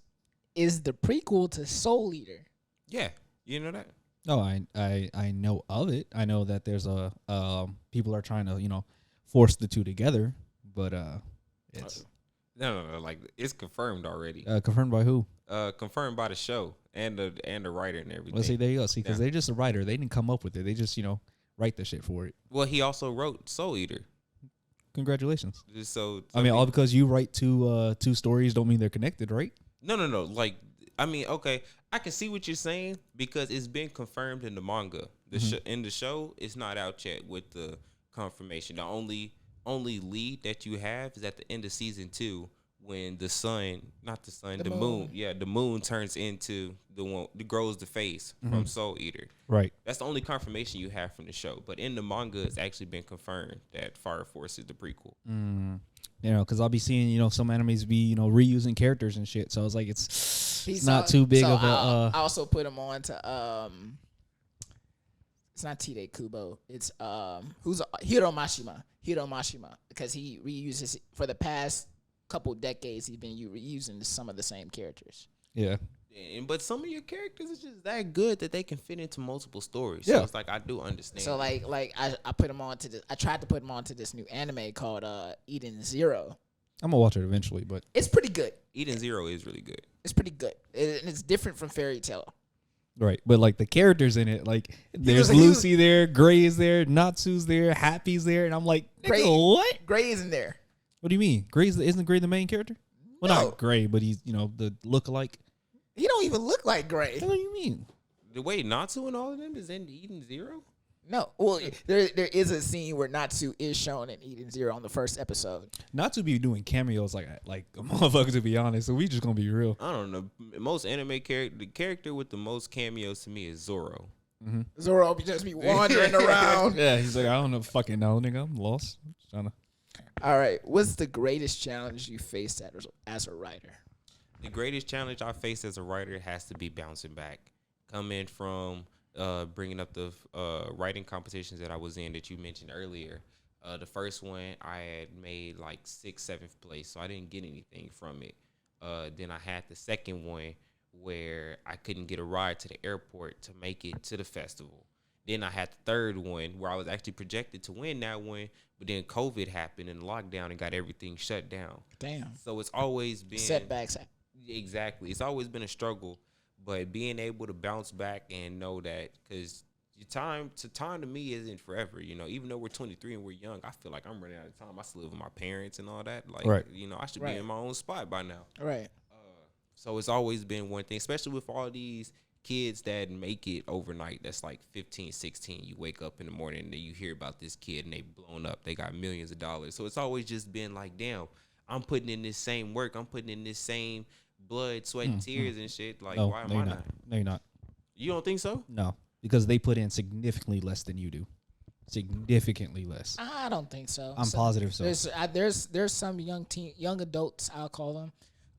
is the prequel to Soul Eater. Yeah, you know that. No, I know of it. I know that there's a people are trying to force the two together, but it's No. Like it's confirmed already. confirmed by who? Confirmed by the show and the writer and everything. Well, see, there you go. See, because they're just a writer. They didn't come up with it. They just write the shit for it. Well, he also wrote Soul Eater. Congratulations. So I mean, all because you write two stories don't mean they're connected, right? No. Like, I mean, okay, I can see what you're saying because it's been confirmed in the manga. In the show, it's not out yet with the confirmation. The only lead that you have is at the end of season 2 when the moon. Yeah, the moon turns into the one that grows the face from Soul Eater. Right. That's the only confirmation you have from the show. But in the manga, it's actually been confirmed that Fire Force is the prequel. Because I'll be seeing some animes be reusing characters and shit. So it's like it's not too big of a. I also put him on to it's not Tide Kubo. It's who's Hiro Mashima. Hiro Mashima, because he reuses for the past couple decades. He's been reusing some of the same characters. Yeah. But some of your characters are just that good that they can fit into multiple stories. Yeah. So it's like I do understand. So like I put him on to this. I tried to put him on to this new anime called Eden Zero. I'm gonna watch it eventually, but It's pretty good. Eden Zero is really good. It's pretty good. And it's different from Fairy Tail. right. But like the characters in it, like there's was- he was- Lucy there, Gray is there, Natsu's there, Happy's there, and I'm like, Gray- what? Gray isn't there. What do you mean? Isn't Gray the main character? Well, No. not Gray, but he's the lookalike. He don't even look like Gray. What do you mean? The way Natsu and all of them is in Eden Zero? No. Well, there is a scene where Natsu is shown in Eden Zero on the first episode. Not to be doing cameos like a motherfucker, to be honest. So we just gonna be real. I don't know. Most anime the character with the most cameos to me is Zoro. Zoro just be wandering around. Yeah, he's like, I don't know, fucking know, nigga. I'm lost. I'm just trying to. All right. What's the greatest challenge you faced as a writer? The greatest challenge I face as a writer has to be bouncing back. Coming from bringing up the writing competitions that I was in that you mentioned earlier. The first one, I had made like 6th, 7th place, so I didn't get anything from it. Then I had the second one where I couldn't get a ride to the airport to make it to the festival. Then I had the third one where I was actually projected to win that one, but then COVID happened and lockdown and got everything shut down. Damn. So it's always been Setbacks. Exactly. It's always been a struggle, but being able to bounce back and know that, because time to me isn't forever. Even though we're 23 and we're young, I feel like I'm running out of time. I still live with my parents and all that. Like, right. I should be in my own spot by now. Right. So it's always been one thing, especially with all these kids that make it overnight. That's like 15, 16. You wake up in the morning and you hear about this kid and they blown up. They got millions of dollars. So it's always just been like, damn, I'm putting in this same work. I'm putting in this same blood, sweat, and tears and shit. Like, No, why am no, I you're not? not. No, you're not. You don't think so? No, because they put in significantly less than you do. Significantly less. I don't think so. I'm positive so. There's some young adults, I'll call them,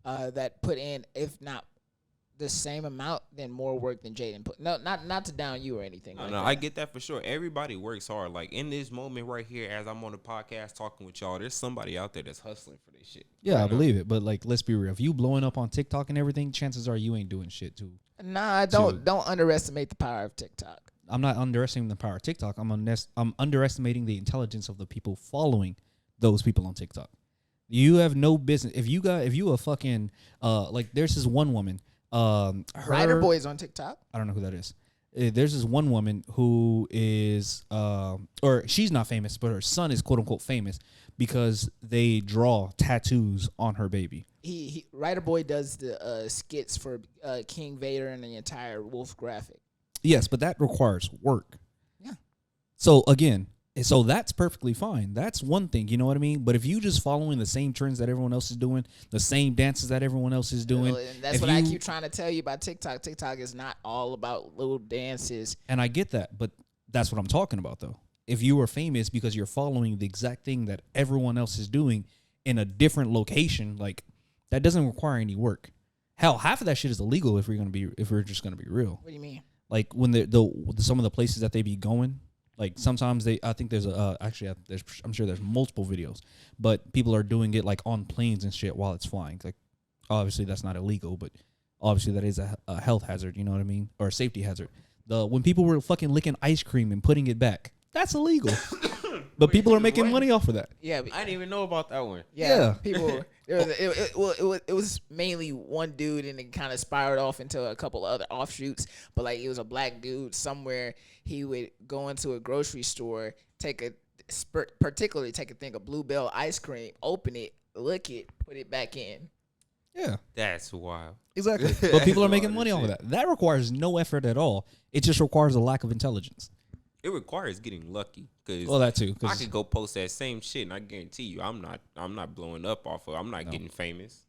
that put in, if not the same amount, then more work than Jaden put. No, not to down you or anything. No, I get that for sure. Everybody works hard. Like in this moment right here, as I'm on the podcast talking with y'all, there's somebody out there that's hustling for this shit. Yeah, I believe it. But like, let's be real. If you blowing up on TikTok and everything, chances are you ain't doing shit too. Nah, don't underestimate the power of TikTok. I'm not underestimating the power of TikTok. I'm underestimating the intelligence of the people following those people on TikTok. You have no business. If you a fucking like, there's this one woman. WriterBoy is on TikTok. I don't know who that is. There's this one woman who is, or she's not famous, but her son is quote unquote famous because they draw tattoos on her baby. WriterBoy does the skits for King Vader and the entire Wolf graphic. Yes, but that requires work. Yeah. So again, so that's perfectly fine. That's one thing, you know what I mean? But if you just following the same trends that everyone else is doing, the same dances that everyone else is doing, And that's what I keep trying to tell you about TikTok. TikTok is not all about little dances. and I get that, but that's what I'm talking about though. If you are famous because you're following the exact thing that everyone else is doing in a different location, like that doesn't require any work. Hell, half of that shit is illegal if we're just gonna be real. What do you mean? Like when some of the places that they be going, Like sometimes I think there's I'm sure there's multiple videos, but people are doing it like on planes and shit while it's flying. Like obviously that's not illegal, but obviously that is a health hazard. You know what I mean, or a safety hazard. When people were fucking licking ice cream and putting it back, that's illegal. But people are making money off of that. Yeah, I didn't even know about that one. Yeah. people. It was mainly one dude, and it kind of spiraled off into a couple of other offshoots. But like, it was a black dude somewhere. He would go into a grocery store, particularly take a thing of Bluebell ice cream, open it, lick it, put it back in. Yeah, That's wild. exactly. But people are making money off of that. That requires no effort at all. It just requires a lack of intelligence. It requires getting lucky. Cause Well, that too. I could go post that same shit, and I guarantee you, I'm not blowing up off of. I'm not getting famous.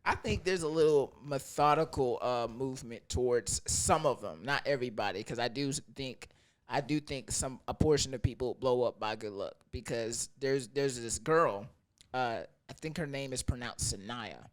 I think there's a little methodical movement towards some of them, not everybody, because I do think a portion of people blow up by good luck, because there's this girl, I think her name is pronounced Sanaya.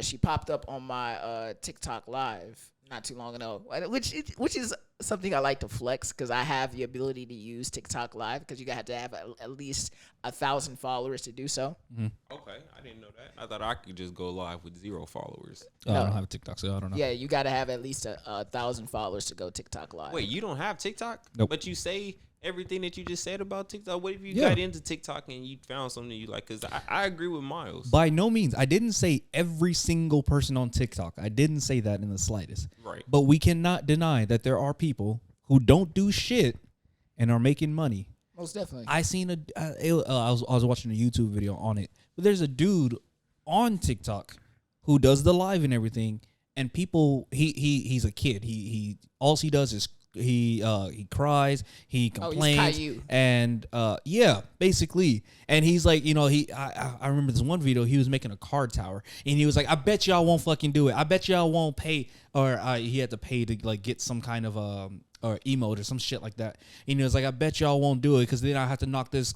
She popped up on my TikTok live not too long ago, which is something I like to flex, because I have the ability to use TikTok live, because you have to have at least 1,000 followers to do so. Mm-hmm. Okay, I didn't know that. I thought I could just go live with 0 followers. I don't have a TikTok, so I don't know. Yeah, you got to have at least 1,000 followers to go TikTok live. Wait, you don't have TikTok? Nope. But you say everything that you just said about TikTok. What if you Yeah. got into TikTok and you found something you like? Because I agree with Miles. By no means. I didn't say every single person on TikTok. I didn't say that in the slightest. Right. But we cannot deny that there are people who don't do shit and are making money. Most definitely. I seen I was watching a YouTube video on it. But there's a dude on TikTok who does the live and everything, and people he's a kid. He all he does is he cries, he complains, Caillou. and yeah, basically. And he's like, I remember this one video, he was making a card tower, and he was like, I bet y'all won't fucking do it. I bet y'all won't pay, or he had to pay to like get some kind of or emote or some shit like that. And he was like, I bet y'all won't do it, because then I have to knock this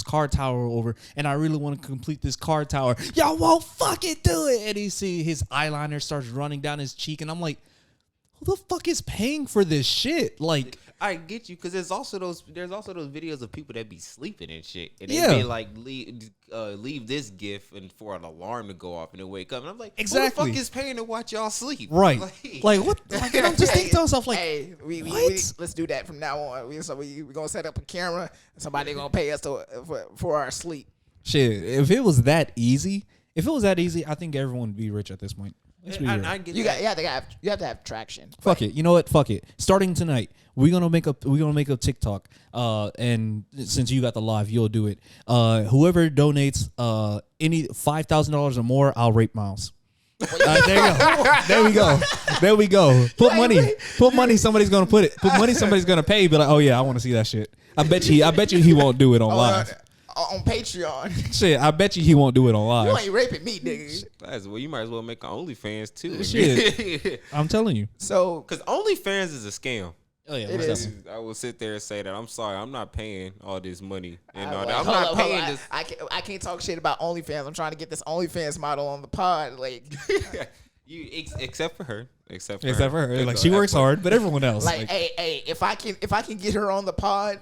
card tower over, and I really want to complete this card tower. Y'all won't fucking do it. And you see his eyeliner starts running down his cheek, and I'm like, who the fuck is paying for this shit? Like, I get you, because there's also those videos of people that be sleeping and shit, and they Yeah. be like leave this gif and for an alarm to go off and then wake up, and I'm like, Exactly. who the fuck is paying to watch y'all sleep? right? Like what? Like, I'm just thinking to myself, like, hey, we what? let's do that from now on. We're gonna set up a camera. Somebody gonna pay us for our sleep. Shit. If it was that easy, I think everyone would be rich at this point. Let's be real. I get You that. have to have traction. Fuck it. You know what? Fuck it. Starting tonight, we're gonna make a TikTok. And since you got the live, you'll do it. Whoever donates any $5,000 or more, I'll rape Miles. There we go. Put money. Somebody's gonna put it. Put money. Somebody's gonna pay. Be like, oh yeah, I want to see that shit. I bet you he won't do it on live. On Patreon. Shit, I bet you he won't do it on live. You ain't raping me, nigga. Well, you might as well make an OnlyFans too. Shit. I'm telling you. So Because OnlyFans is a scam. Oh yeah, It is. I will sit there and say that I'm sorry, I'm not paying all this money, and wait, I'm hold not up, paying hold up. this. I can't talk shit about OnlyFans. I'm trying to get this OnlyFans model on the pod. Like, Except for her. Except for her. Like, she works hard, but everyone else. like, hey, if I can get her on the pod.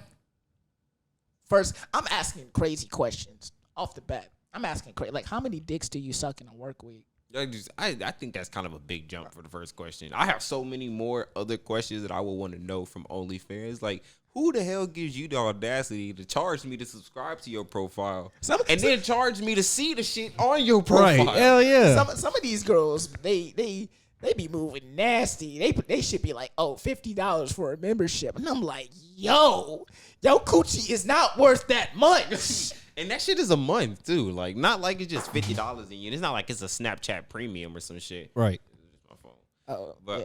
First, I'm asking crazy questions off the bat. I'm asking crazy, like, how many dicks do you suck in a work week? I think that's kind of a big jump for the first question. I have so many more other questions that I would want to know from OnlyFans. Like, who the hell gives you the audacity to charge me to subscribe to your profile and then charge me to see the shit on your profile? Right? Hell yeah. Some of these girls, they be moving nasty. They should be like, oh, $50 for a membership, and I'm like, yo coochie is not worth that much. And that shit is a month too. Like, not like it's just $50 a year. It's not like it's a Snapchat premium or some shit. Right. It's my phone. Oh, But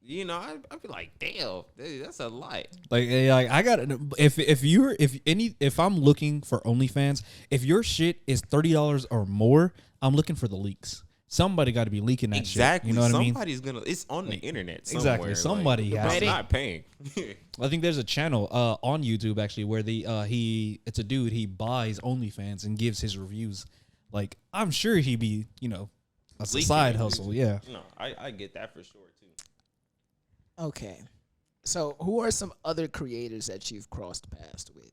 yeah. I feel like, damn, that's a lot. Like I got if I'm looking for OnlyFans, if your shit is $30 or more, I'm looking for the leaks. Somebody got to be leaking that Exactly. shit. You know what I mean? Somebody's gonna. It's on the internet somewhere. Exactly. Somebody like, has I'm to. not paying. I think there's a channel on YouTube actually where it's a dude, he buys OnlyFans and gives his reviews. Like, I'm sure he'd be, a side hustle. Yeah. No, I get that for sure too. Okay. So, who are some other creators that you've crossed paths with?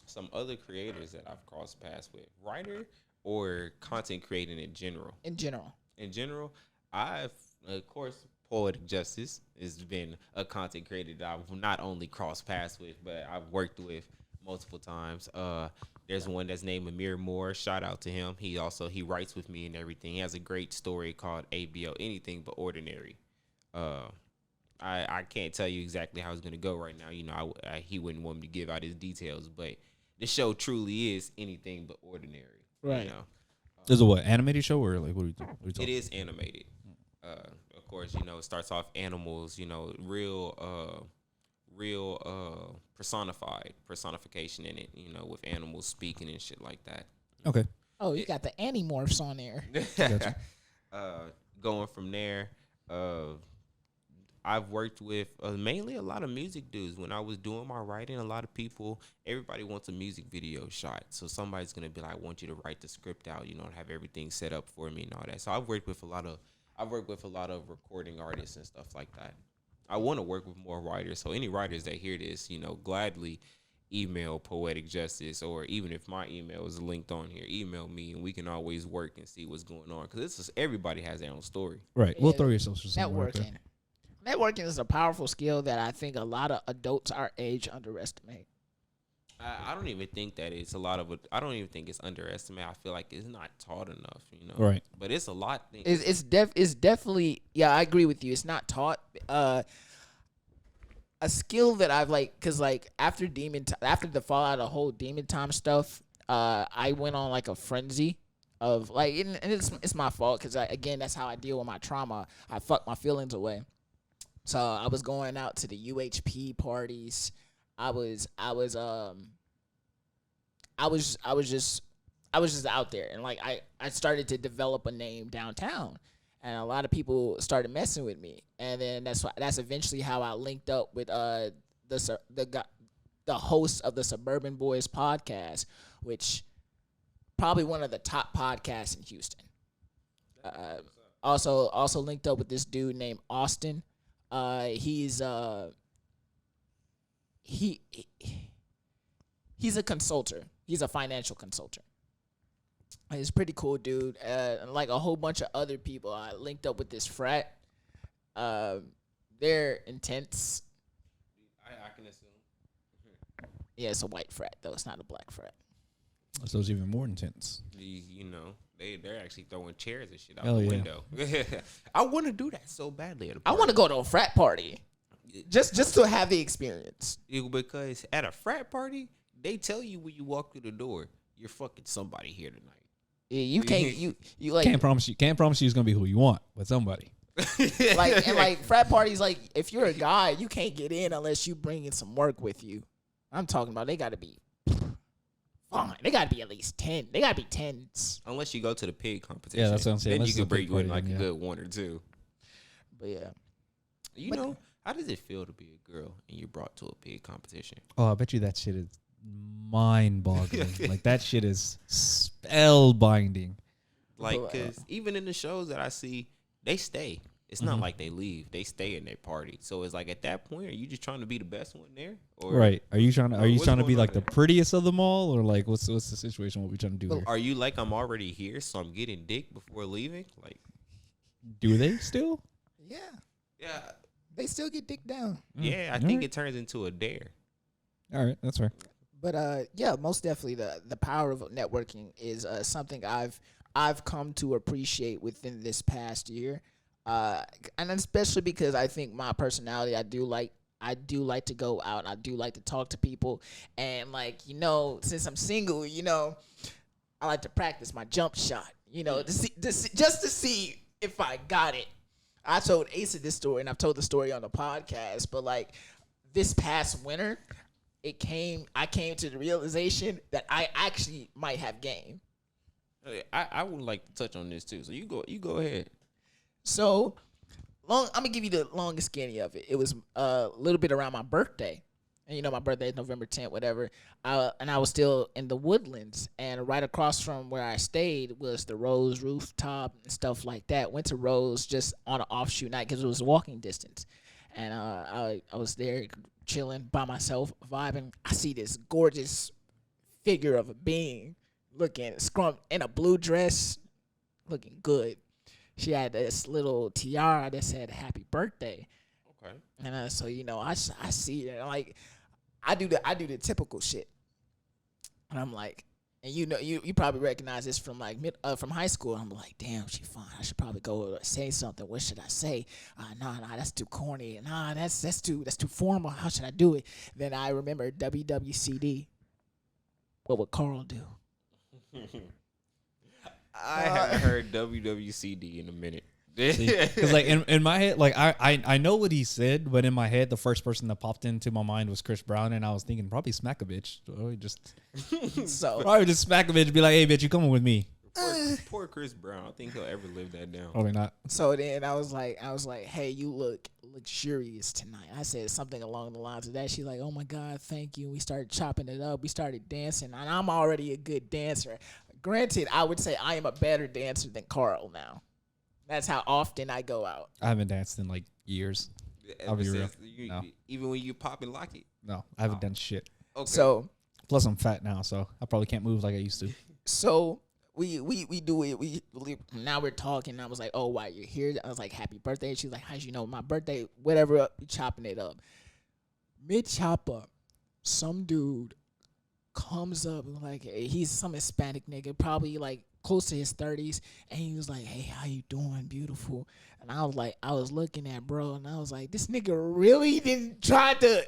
Some other creators that I've crossed paths with, writer or content creating in general. In general. In general, I've of course Poetic Justice has been a content creator that I've not only crossed paths with, but I've worked with multiple times. There's one that's named Amir Moore. Shout out to him. He writes with me and everything. He has a great story called ABO, Anything But Ordinary. I can't tell you exactly how it's gonna go right now. You know, he wouldn't want me to give out his details, but the show truly is anything but ordinary. Right. You know? Is it what, animated show or like what are you talking? It is animated. Of course, you know, it starts off animals, you know, real personification in it, you know, with animals speaking and shit like that. Okay. Oh, you got the Animorphs on there. Gotcha. Going from there, I've worked with mainly a lot of music dudes. When I was doing my writing, a lot of people, everybody wants a music video shot. So somebody's going to be like, I want you to write the script out, you know, and have everything set up for me and all that. So I've worked with a lot of recording artists and stuff like that. I want to work with more writers. So any writers that hear this, you know, gladly email Poetic Justice, or even if my email is linked on here, email me and we can always work and see what's going on. Because everybody has their own story. Right. We'll throw your socials Networking. Networking is a powerful skill that I think a lot of adults our age underestimate. I don't even think that it's I don't even think it's underestimated. I feel like it's not taught enough, you know. Right. But it's a lot. It's definitely, yeah, I agree with you. It's not taught. A skill that I've because after the fallout of the whole Demon Time stuff, I went on like a frenzy of and it's my fault because again, that's how I deal with my trauma. I fuck my feelings away. So I was going out to the UHP parties. I was just out there, and I started to develop a name downtown, and a lot of people started messing with me, and then that's eventually how I linked up with the host of the Suburban Boys podcast, which probably one of the top podcasts in Houston. Also linked up with this dude named Austin. He's a consultant. He's a financial consultant. He's a pretty cool dude. And like a whole bunch of other people, I linked up with this frat. They're intense. I can assume. Yeah, it's a white frat though. It's not a black frat. So it's even more intense. You know, they're actually throwing chairs and shit out Hell the yeah. window. I want to do that so badly at a I party. want to go to a frat party. Just to have the experience. Because at a frat party, they tell you when you walk through the door, you're fucking somebody here tonight. Yeah, you can't you like Can't promise you it's gonna be who you want, but somebody. frat parties, if you're a guy, you can't get in unless you bring in some work with you. I'm talking about they gotta be fine. They gotta be at least 10. They gotta be 10s. Unless you go to the pig competition. Yeah, that's what I'm saying. Then Unless you it's can a pig bring you in party, like yeah. a good one or two. But yeah. You know, how does it feel to be a girl and you're brought to a pig competition? Oh, I bet you that shit is mind-boggling. Like that shit is spellbinding. Like, because even in the shows that I see, they stay. It's not like they leave. They stay in their party. So it's like at that point, are you just trying to be the best one there? Or Right. Are you trying to what's be going like on the prettiest of them all, or like what's the situation? What we trying to do here? are you like, I'm already here, so I'm getting dick before leaving? Like, Do they still? Yeah. yeah. They still get dick down. Yeah, I All think right. it turns into a dare. All right, that's fair. But yeah, most definitely the power of networking is something I've come to appreciate within this past year. And especially because I think my personality, I do like to go out. I do like to talk to people, and since I'm single, I like to practice my jump shot. Just to see if I got it. I told Asa this story, and I've told the story on the podcast. But this past winter, I came to the realization that I actually might have game. I would like to touch on this too. So you go ahead. So, I'm gonna give you the long and skinny of it. It was a little bit around my birthday, and my birthday is November 10th, whatever. And I was still in the Woodlands, and right across from where I stayed was the Rose rooftop and stuff like that. Went to Rose just on an offshoot night because it was walking distance, and I was there chilling by myself, vibing. I see this gorgeous figure of a being looking scrumped in a blue dress, looking good. She had this little tiara that said "Happy Birthday," Okay. and so I see it like I do the typical shit, and I'm like. And you probably recognize this from like from high school. I'm like, damn, she fine. I should probably go say something. What should I say? Nah, that's too corny. Nah, that's too formal. How should I do it? Then I remember WWCD. What would Carl do? I haven't heard WWCD in a minute. Because like in my head, like I know what he said, but in my head, the first person that popped into my mind was Chris Brown, and I was thinking probably smack a bitch. So probably just smack a bitch, be like, hey bitch, you coming with me? Poor Chris Brown. I don't think he'll ever live that down. Probably not. So then I was like, hey, you look luxurious tonight. I said something along the lines of that. She's like, oh my God, thank you. We started chopping it up. We started dancing, and I'm already a good dancer. Granted, I would say I am a better dancer than Carl now. That's how often I go out. I haven't danced in like years. I'll be real. No. Even when you pop and lock it. No, I haven't done shit. Okay. So plus I'm fat now, so I probably can't move like I used to. So we do it. We now we're talking. I was like, oh, why you're here? I was like, happy birthday. She's like, how'd you know my birthday? Whatever. Up, chopping it up. Mid chop up, some dude comes up like he's some Hispanic nigga, probably like close to his 30s, and he was like, hey, how you doing, beautiful? And I was like, I was looking at bro, and I was like, this nigga really didn't try to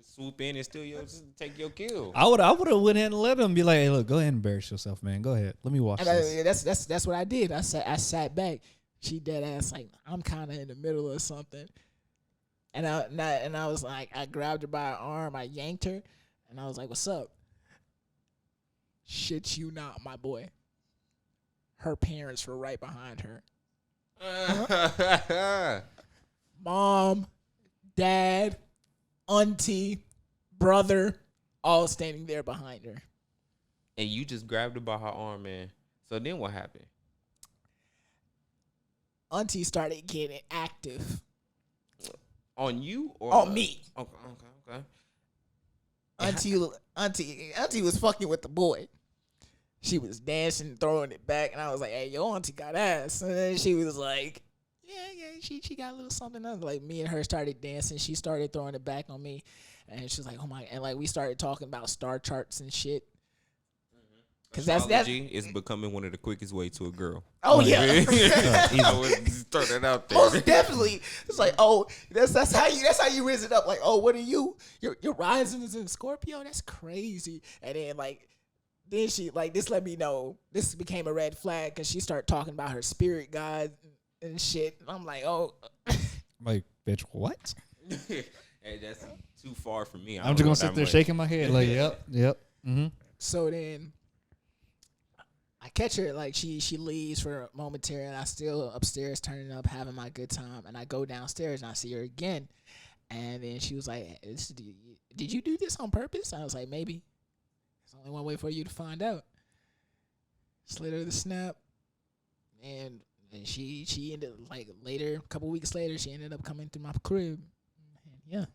swoop in and steal take your kill. I would have went ahead and let him be like, hey, look, go ahead and embarrass yourself, man. Go ahead. Let me watch this. That's what I did. I sat back. She dead ass like I'm kind of in the middle of something, and I was like, I grabbed her by her arm, I yanked her, and I was like, what's up? Shit you not, my boy. Her parents were right behind her. Mom, dad, auntie, brother, all standing there behind her. And you just grabbed her by her arm, man. So then what happened? Auntie started getting active. On you or on me? Okay. Auntie was fucking with the boy. She was dancing, throwing it back, and I was like, hey, your auntie got ass. And then she was like, yeah, she got a little something else. Like, me and her started dancing. She started throwing it back on me. And she was like, oh, my. And, like, we started talking about star charts and shit. Because that's is becoming one of the quickest way to a girl. Oh, yeah. I would throw that out there. Most definitely. It's like, oh, that's how you raise it up. Like, oh, what are you? Your rising is in Scorpio? That's crazy. And then, like, then she, like, this let me know. This became a red flag because she started talking about her spirit guide and shit. And I'm like, oh. Like, bitch, what? Hey, that's too far for me. I'm just going to sit there shaking my head. Like, yep. Mm-hmm. So then I catch her, like, she leaves for a momentary, and I still upstairs turning up, having my good time. And I go downstairs, and I see her again. And then she was like, did you do this on purpose? I was like, maybe. There's only one way for you to find out. Slid her the snap, and she ended, like, later, a couple weeks later, she ended up coming through my crib. And yeah.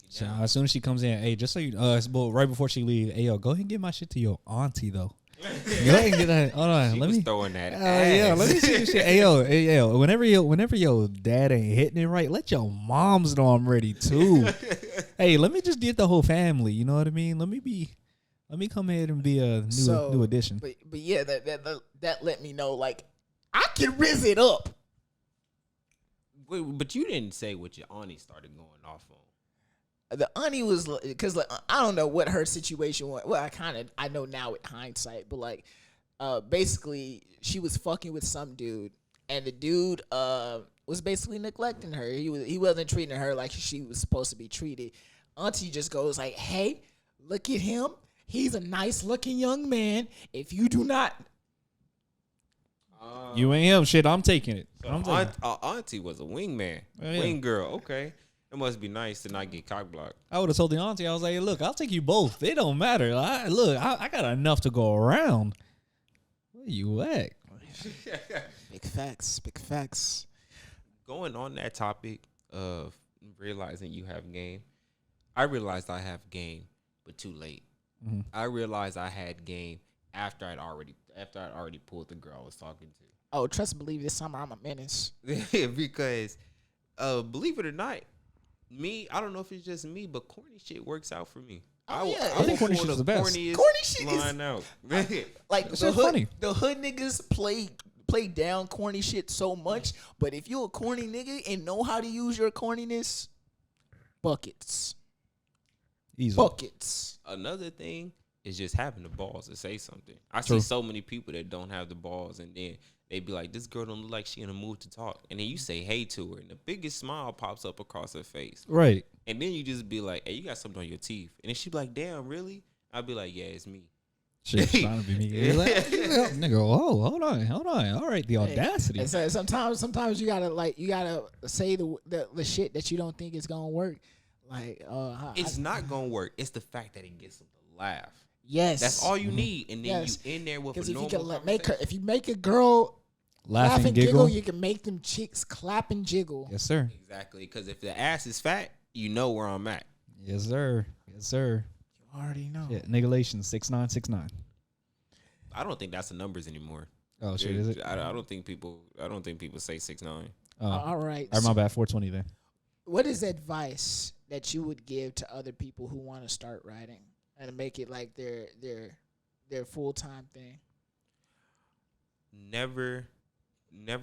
So as soon as she comes in, hey, just so you, right before she leave, hey, yo, go ahead and get my shit to your auntie though. Go ahead and get that. Hold on, she let was me throwing that. Yeah, let me see this shit. Hey yo, whenever your dad ain't hitting it right, let your moms know I'm ready too. Hey, let me just get the whole family. You know what I mean? Let me come ahead and be a new addition. But yeah, that let me know, like, I can riz it up. Wait, but you didn't say what your auntie started going off on. The auntie was, because, like, I don't know what her situation was. Well, I know now with hindsight, but, like, basically she was fucking with some dude, and the dude was basically neglecting her. He wasn't treating her like she was supposed to be treated. Auntie just goes like, hey, look at him. He's a nice looking young man. If you do not, you ain't him. Shit, I'm taking it. So auntie was a wingman, wing girl. Okay. It must be nice to not get cock blocked. I would have told the auntie, I was like, look, I'll take you both. They don't matter. I got enough to go around. Where you at? Big facts. Going on that topic of realizing you have game. I realized I have game, but too late. Mm-hmm. I realized I had game after I'd already pulled the girl I was talking to. Oh, trust and believe this summer I'm a menace. Because believe it or not, I don't know if it's just me, but corny shit works out for me. Oh, yeah. I think corny shit is the best. Corny shit line out. Like It's the so funny. hood niggas play down corny shit so much, but if you a corny nigga and know how to use your corniness, buckets. Easy. Buckets. Another thing is just having the balls to say something. I True. see so many people that don't have the balls, and then they be like, this girl don't look like she in a mood to talk. And then you say hey to her, and the biggest smile pops up across her face. Right. And then you just be like, hey, you got something on your teeth. And then she be like, damn, really? I'd be like, yeah, it's me. Shit, trying to be me. You're like, nigga, oh, hold on. All right, the audacity. And so sometimes you gotta say the shit that you don't think is gonna work. Like, It's not going to work. It's the fact that it gets them to laugh. yes, That's all you need. And then Yes. you in there with a because if you normal can conversation. if you make a girl Laugh and giggle, giggle. you can make them chicks clap and jiggle. Yes, sir. Exactly. Because if the ass is fat, you know where I'm at. Yes, sir. Yes, sir. You already know. Yeah, niggalation 6969. I don't think that's the numbers anymore. Oh shit, is it? I don't think people say 6'9". All right. All right, my bad. 420 then. What is advice that you would give to other people who want to start writing and make it like their full-time thing? Never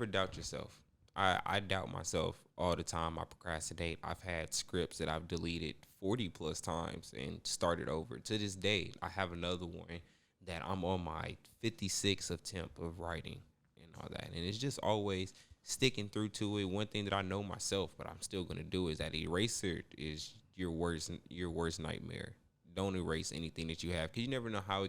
doubt yourself. I doubt myself all the time. I procrastinate. I've had scripts that I've deleted 40 plus times and started over. To this day, I have another one that I'm on my 56th attempt of writing and all that. And it's just always sticking through to it. One thing that I know myself, but I'm still gonna do, is that eraser is your worst nightmare. Don't erase anything that you have, because you never know how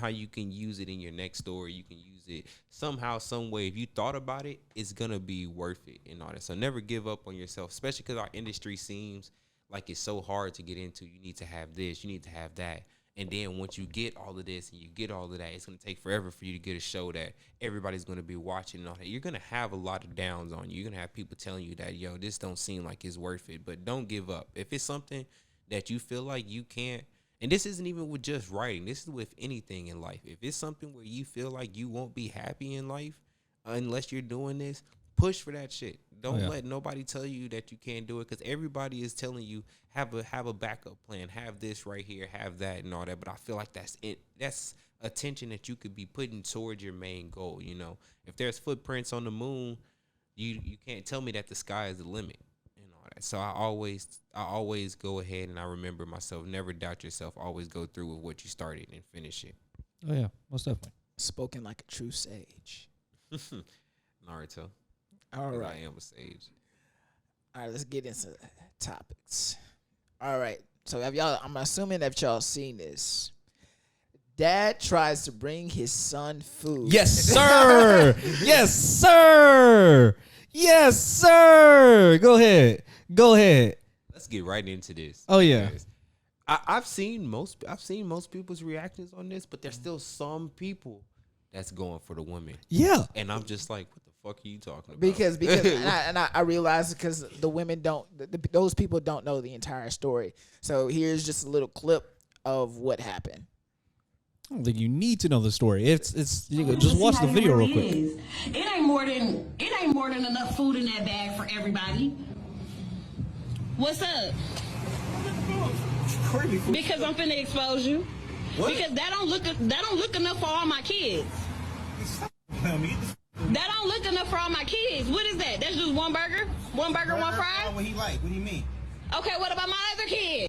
you can use it in your next story. You can use it somehow, some way. If you thought about it, it's gonna be worth it and all that. So never give up on yourself, especially because our industry seems like it's so hard to get into. You need to have this, you need to have that. And then once you get all of this and you get all of that, it's going to take forever for you to get a show that everybody's going to be watching and all that. You're going to have a lot of downs on you. You're going to have people telling you that, yo, this don't seem like it's worth it. But don't give up. If it's something that you feel like you can't, and this isn't even with just writing, this is with anything in life. If it's something where you feel like you won't be happy in life unless you're doing this, push for that shit. Don't let nobody tell you that you can't do it, because everybody is telling you have a backup plan, have this right here, have that and all that. But I feel like that's it. That's attention that you could be putting towards your main goal. You know, if there's footprints on the moon, you can't tell me that the sky is the limit and all that. So I always go ahead, and I remember myself, never doubt yourself. Always go through with what you started and finish it. Oh yeah, most definitely. Spoken like a true sage. Naruto. All right. I am a sage. All right, let's get into topics. All right. So I'm assuming that y'all seen this. Dad tries to bring his son food. Yes, sir. Yes, sir. Yes, sir. Go ahead. Let's get right into this. Oh yeah. I've seen most people's reactions on this, but there's still some people that's going for the women. Yeah. And I'm just like, what the fuck are you talking about? Because I realize because the women those people don't know the entire story. So here's just a little clip of what happened. I don't think you need to know the story. It's you know, just watch the video real quick. It ain't more than enough food in that bag for everybody. What's up? Because I'm finna expose you. What? Because that don't look enough for all my kids. That don't look enough for all my kids. What is that? That's just one burger? One burger, one fry? What he like? What do you mean? Okay, what about my other kids?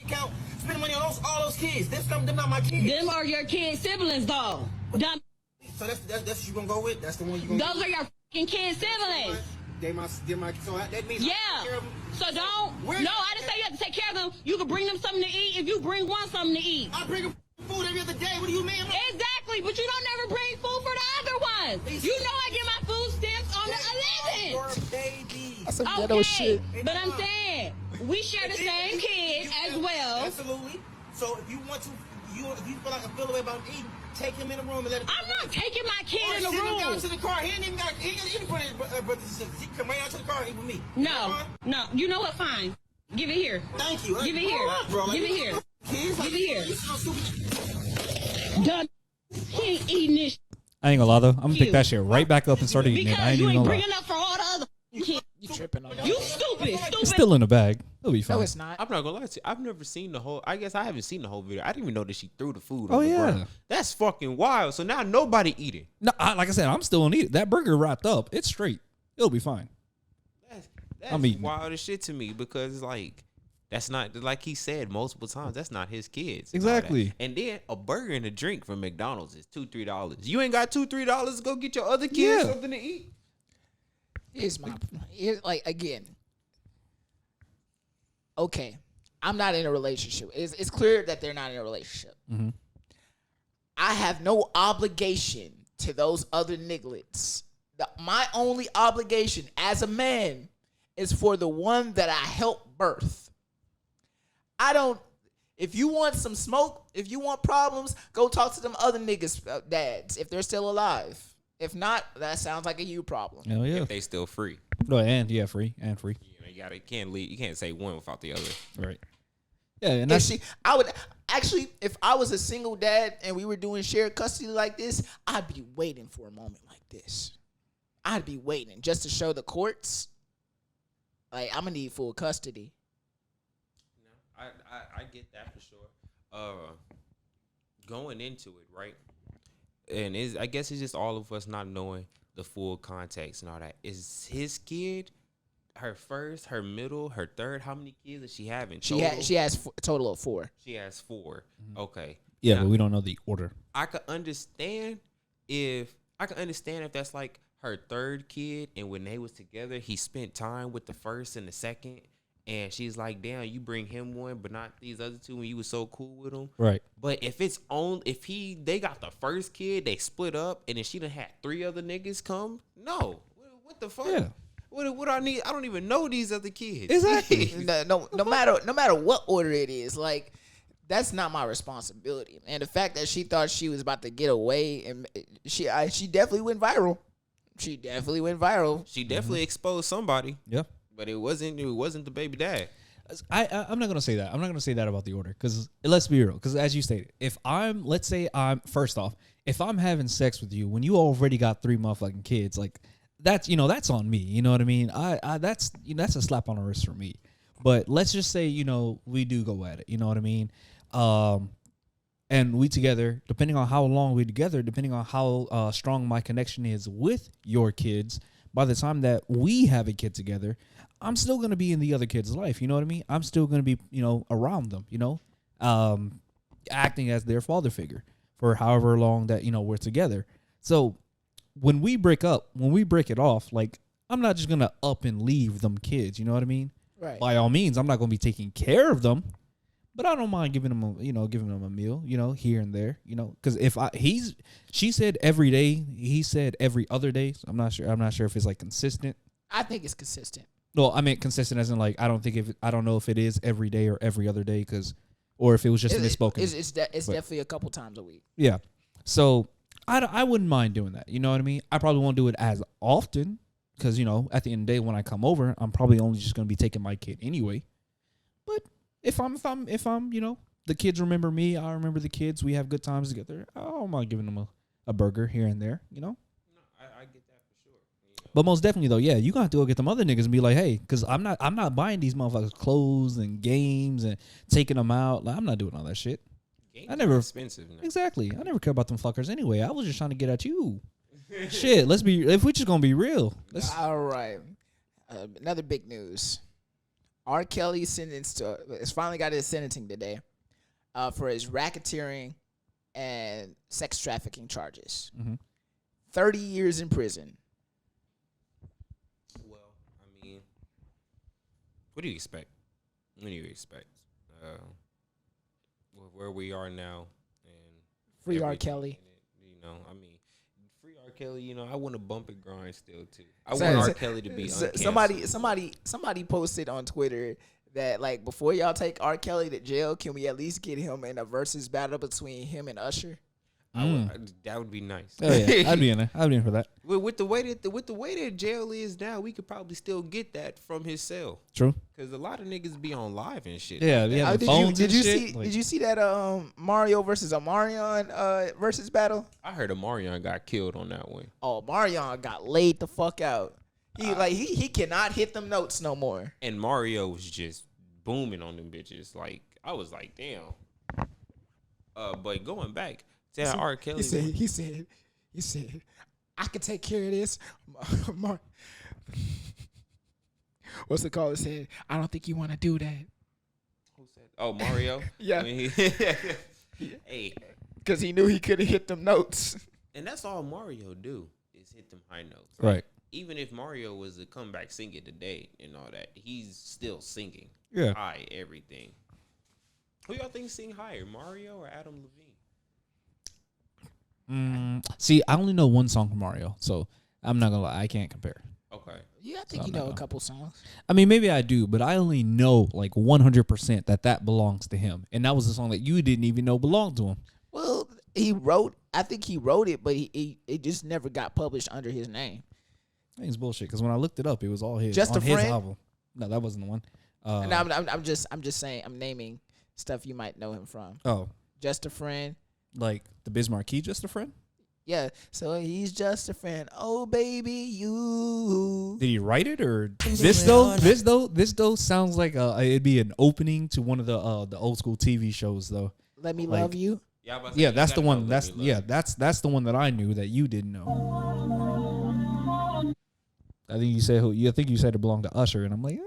Count, spend money on all those kids. Them not my kids. Them are your kids' siblings, though. Dumb. So that's what you gonna go with? That's the one you gonna Those are your fucking kids' siblings. So that means Yeah. So don't. No, I didn't say you have to take care of them. You can bring them something to eat if you bring one something to eat. I bring them food every other day. What do you mean? Exactly, but you don't never bring food for the other ones. You know I get my food stamps on the 11th. Your baby. That's some ghetto shit. But I'm saying we share the same kids as well. Absolutely. So if you want to, you feel like I feel away about eating, take him in the room and let him. I'm not taking my kid in the Send him room. down to the car. He ain't even got eat for his brothers and sisters. He come right out to the car and eat with me. No. You know what? Fine. Give it here. Thank you. Give it here. Give it here. Kids, Give it here. You so stupid. Done. He ain't eating this. I ain't gonna lie though. I'm gonna pick that shit right back up and start eating it. I Because ain't you even ain't gonna lie. bringing up for all the other kids. You tripping on that? You stupid. It's still in the bag. It'll be fine. No, it's not. I'm not gonna lie to you. I've never seen the whole. I guess I haven't seen the whole video. I didn't even know that she threw the food. Oh, on the yeah. ground. That's fucking wild. So now nobody eating. No, like I said, I'm still gonna eat it. That burger wrapped up. It's straight. It'll be fine. That's I'm eating it. wild as shit to me because like that's not like he said multiple times. That's not his kids. Exactly. And then a burger and a drink from McDonald's is $2-3. You ain't got $2-3 to go get your other kids Yeah. something to eat. Here's like again. Okay, I'm not in a relationship. It's clear that they're not in a relationship. Mm-hmm. I have no obligation to those other nigglets. My only obligation as a man is for the one that I helped birth. I don't. If you want some smoke, if you want problems, go talk to them other niggas' dads if they're still alive. If not, that sounds like a you problem. Hell yeah. If they still free. No, and yeah, free and free. You know, you can't leave. You can't say one without the other. Right. Yeah, and If that's I would actually, if I was a single dad and we were doing shared custody like this, I'd be waiting for a moment like this. I'd be waiting just to show the courts, like I'm gonna need full custody. I get that for sure. Going into it, right? And I guess it's just all of us not knowing the full context and all that. Is his kid her first, her middle, her third? How many kids does she have in total? She has a total of 4. She has 4. Okay. yeah, Now, but we don't know the order. I could understand if that's like her third kid, and when they was together, he spent time with the first and the second, and she's like, "Damn, you bring him one, but not these other two when you was so cool with them." Right. But if they got the first kid, they split up, and then she done had 3 other niggas come. No, what the fuck? Yeah. What I need? I don't even know these other kids. Exactly. No matter what order it is, like that's not my responsibility. And the fact that she thought she was about to get away, and she definitely went viral. She definitely exposed somebody. Yeah. But it wasn't the baby dad. I'm not gonna say that. I'm not gonna say that about the order because let's be real. Because as you stated, if I'm first off, if I'm having sex with you when you already got 3 motherfucking kids, like that's that's on me. You know what I mean? That's a slap on the wrist for me. But let's just say we do go at it. You know what I mean? And we together, depending on how long we together, depending on how strong my connection is with your kids, by the time that we have a kid together, I'm still going to be in the other kid's life. You know what I mean? I'm still going to be, around them, acting as their father figure for however long that, we're together. So when we break it off, like, I'm not just going to up and leave them kids. You know what I mean? Right. By all means, I'm not going to be taking care of them, but I don't mind giving them a meal, here and there, because she said every day, he said every other day. So I'm not sure if it's like consistent. I think it's consistent. No, I mean consistent as in like I don't know if it is every day or every other day or if it was just misspoken. It's definitely a couple times a week. Yeah, so I wouldn't mind doing that. You know what I mean? I probably won't do it as often because at the end of the day when I come over, I'm probably only just gonna be taking my kid anyway. But if I'm the kids remember me, I remember the kids. We have good times together. I don't mind giving them a burger here and there. No, I get that for sure. But most definitely though, yeah, you gonna have to go get them other niggas and be like, hey, because I'm not buying these motherfuckers clothes and games and taking them out. Like, I'm not doing all that shit. Games I never are expensive. Now. Exactly. I never care about them fuckers anyway. I was just trying to get at you. Shit, if we just gonna be real. All right. Another big news. R. Kelly has finally got his sentencing today for his racketeering and sex trafficking charges. Mm-hmm. 30 years in prison. Well, I mean, what do you expect? Where we are now and Free R. Kelly. Free R. Kelly. I want to bump and grind still too. I want R. Kelly to be uncanceled. Somebody posted on Twitter that like before y'all take R. Kelly to jail, can we at least get him in a versus battle between him and Usher? That would be nice. Oh yeah, I'd be in there. I'd be in for that. With the way that jail is now, we could probably still get that from his cell. True. Because a lot of niggas be on live and shit. Yeah, like that. yeah. The Did phones you and shit, see? like- Did you see that Mario versus Omarion versus battle? I heard Omarion got killed on that one. Oh, Omarion got laid the fuck out. He cannot hit them notes no more. And Mario was just booming on them bitches. Like, I was like, damn. But going back to that R. Kelly. He said, I can take care of this. What's it called? He said, I don't think you want to do that. Who said? Oh, Mario. Yeah. Hey, Because he knew he couldn't hit them notes. and that's all Mario do is hit them high notes. Right. Even if Mario was to come back singing today and all that, he's still singing. Yeah. High everything. Who y'all think sing higher, Mario or Adam Levine? See, I only know one song from Mario, so I'm not gonna lie, I can't compare. Okay. Yeah, I think So you I'm know not a couple songs. I mean, maybe I do, but I only know like 100% that belongs to him, and that was a song that you didn't even know belonged to him. Well, I think he wrote it, but it just never got published under his name. I think it's bullshit because when I looked it up, it was all his Just on a his Friend? album. No, that wasn't the one. And I'm just saying, I'm naming stuff you might know him from. Oh, Just a Friend. like the Biz Markie, Just a Friend. Yeah, so he's just a friend. Oh, baby, you. Did he write it or this though? This though sounds like it'd be an opening to one of the old school TV shows though. Let me Like- love you. Yeah, I'm about to say, Yeah, you that's the gotta one. know That's Let Me Love You. that's the one that I knew that you didn't know. I think you said I think you said it belonged to Usher, and I'm like,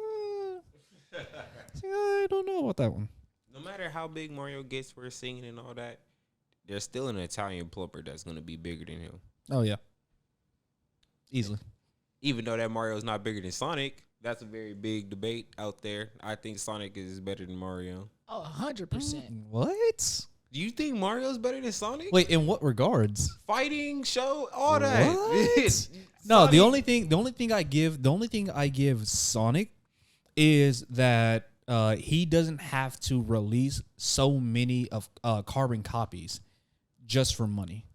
I don't know about that one. No matter how big Mario gets for singing and all that, there's still an Italian plumber that's gonna be bigger than him. Oh yeah, easily. Even though that Mario's not bigger than Sonic, that's a very big debate out there. I think Sonic is better than Mario. Oh, 100%. What? Do you think Mario's better than Sonic? Wait, in what regards? Fighting show, all that. What? No, the Sonic- only thing I give Sonic is that he doesn't have to release so many of carbon copies just for money.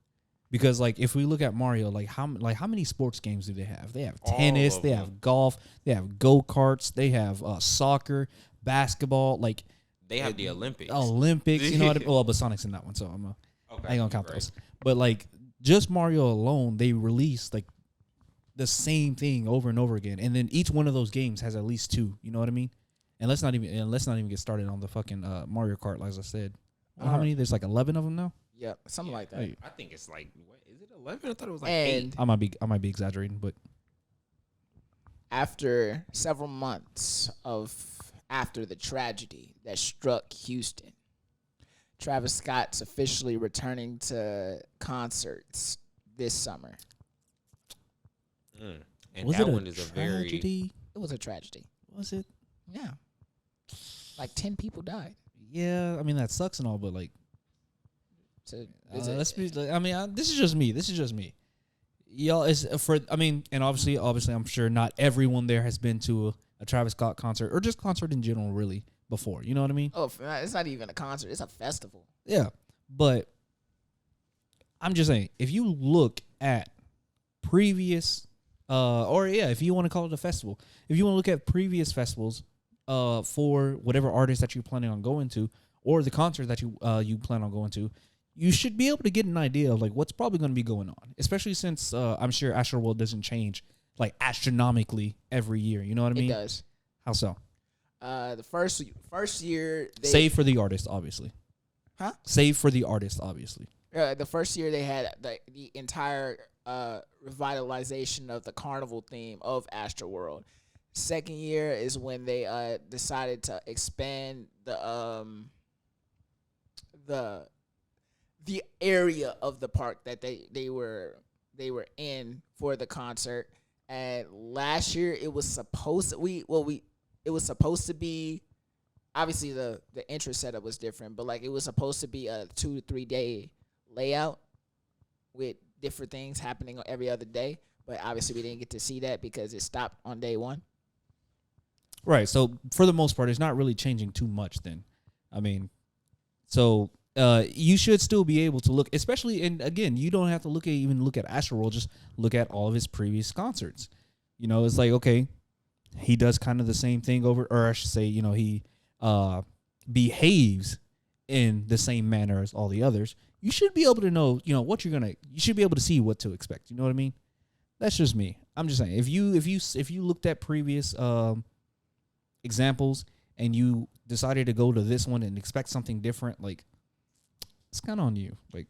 Because like if we look at Mario, like how many sports games do they have? They have All tennis, of they them. have golf, they have go-karts, they have soccer, basketball, like They have the Olympics. Olympics, you know what I mean? Well, but Sonic's in that one, so Okay, I ain't gonna count right. those. But like just Mario alone, they released like the same thing over and over again, and then each one of those games has at least two. You know what I mean? And let's not even get started on the fucking Mario Kart, like I said. How many? There's like 11 of them now. Yep, something like that. Hey, I think it's like, what, is it 11? I thought it was like And 8. I might be exaggerating, but after several months after the tragedy that struck Houston, Travis Scott's officially returning to concerts this summer. And was that it one is a very tragedy? It was a tragedy. Was it? Yeah. Like 10 people died. Yeah, I mean that sucks and all, but like, So let's be. I mean, this is just me. Y'all is for. I mean, and obviously, I'm sure not everyone there has been to a Travis Scott concert or just concert in general, really, before. You know what I mean? oh, it's not even a concert. It's a festival. Yeah, but I'm just saying, if you look at previous, if you want to call it a festival, if you want to look at previous festivals, for whatever artist that you're planning on going to, or the concert that you plan on going to, you should be able to get an idea of like what's probably going to be going on, especially since I'm sure Astroworld doesn't change like astronomically every year. You know what I mean? It does. How so? The first year, Save for the artist, obviously. Huh? Save for the artist, obviously. The first year they had the entire revitalization of the carnival theme of Astroworld. Second year is when they decided to expand the area of the park that they were in for the concert. And last year it was supposed to be obviously the entrance setup was different, but like it was supposed to be a 2 to 3 day layout with different things happening every other day. But obviously we didn't get to see that because it stopped on day one. Right. So for the most part, it's not really changing too much. Then, I mean, so you should still be able to look, especially, and again, you don't have to even look at Astroworld. Just look at all of his previous concerts. You know, it's like, okay, he does kind of the same thing over, or I should say, you know, he behaves in the same manner as all the others. You should be able to know, you know, what you should be able to see what to expect. You know what I mean? That's just me. I'm just saying, if you looked at previous examples and you decided to go to this one and expect something different, like, it's kind of on you. Like,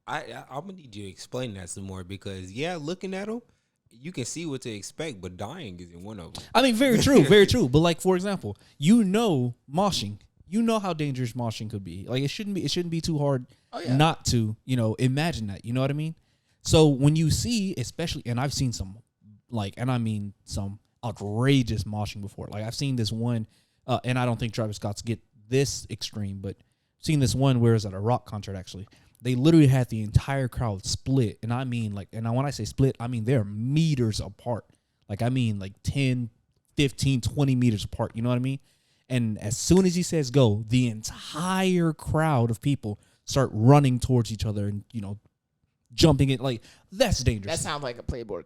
I'm gonna need you to explain that some more, because looking at them, you can see what to expect, but dying isn't one of them. I mean, very true, very true. But like, for example, you know, moshing. You know how dangerous moshing could be. Like, it shouldn't be too hard not to, you know, imagine that. You know what I mean? So when you see, especially, and I've seen some, like, and I mean some outrageous moshing before. Like, I've seen this one, and I don't think Travis Scott's get this extreme, but seen this one where it was at a rock concert, actually. They literally had the entire crowd split. And I mean, like, and when I say split, I mean they're meters apart. Like, I mean, like 10, 15, 20 meters apart. You know what I mean? And as soon as he says go, the entire crowd of people start running towards each other and, you know, jumping it. Like, that's dangerous. That sounds like a Playboy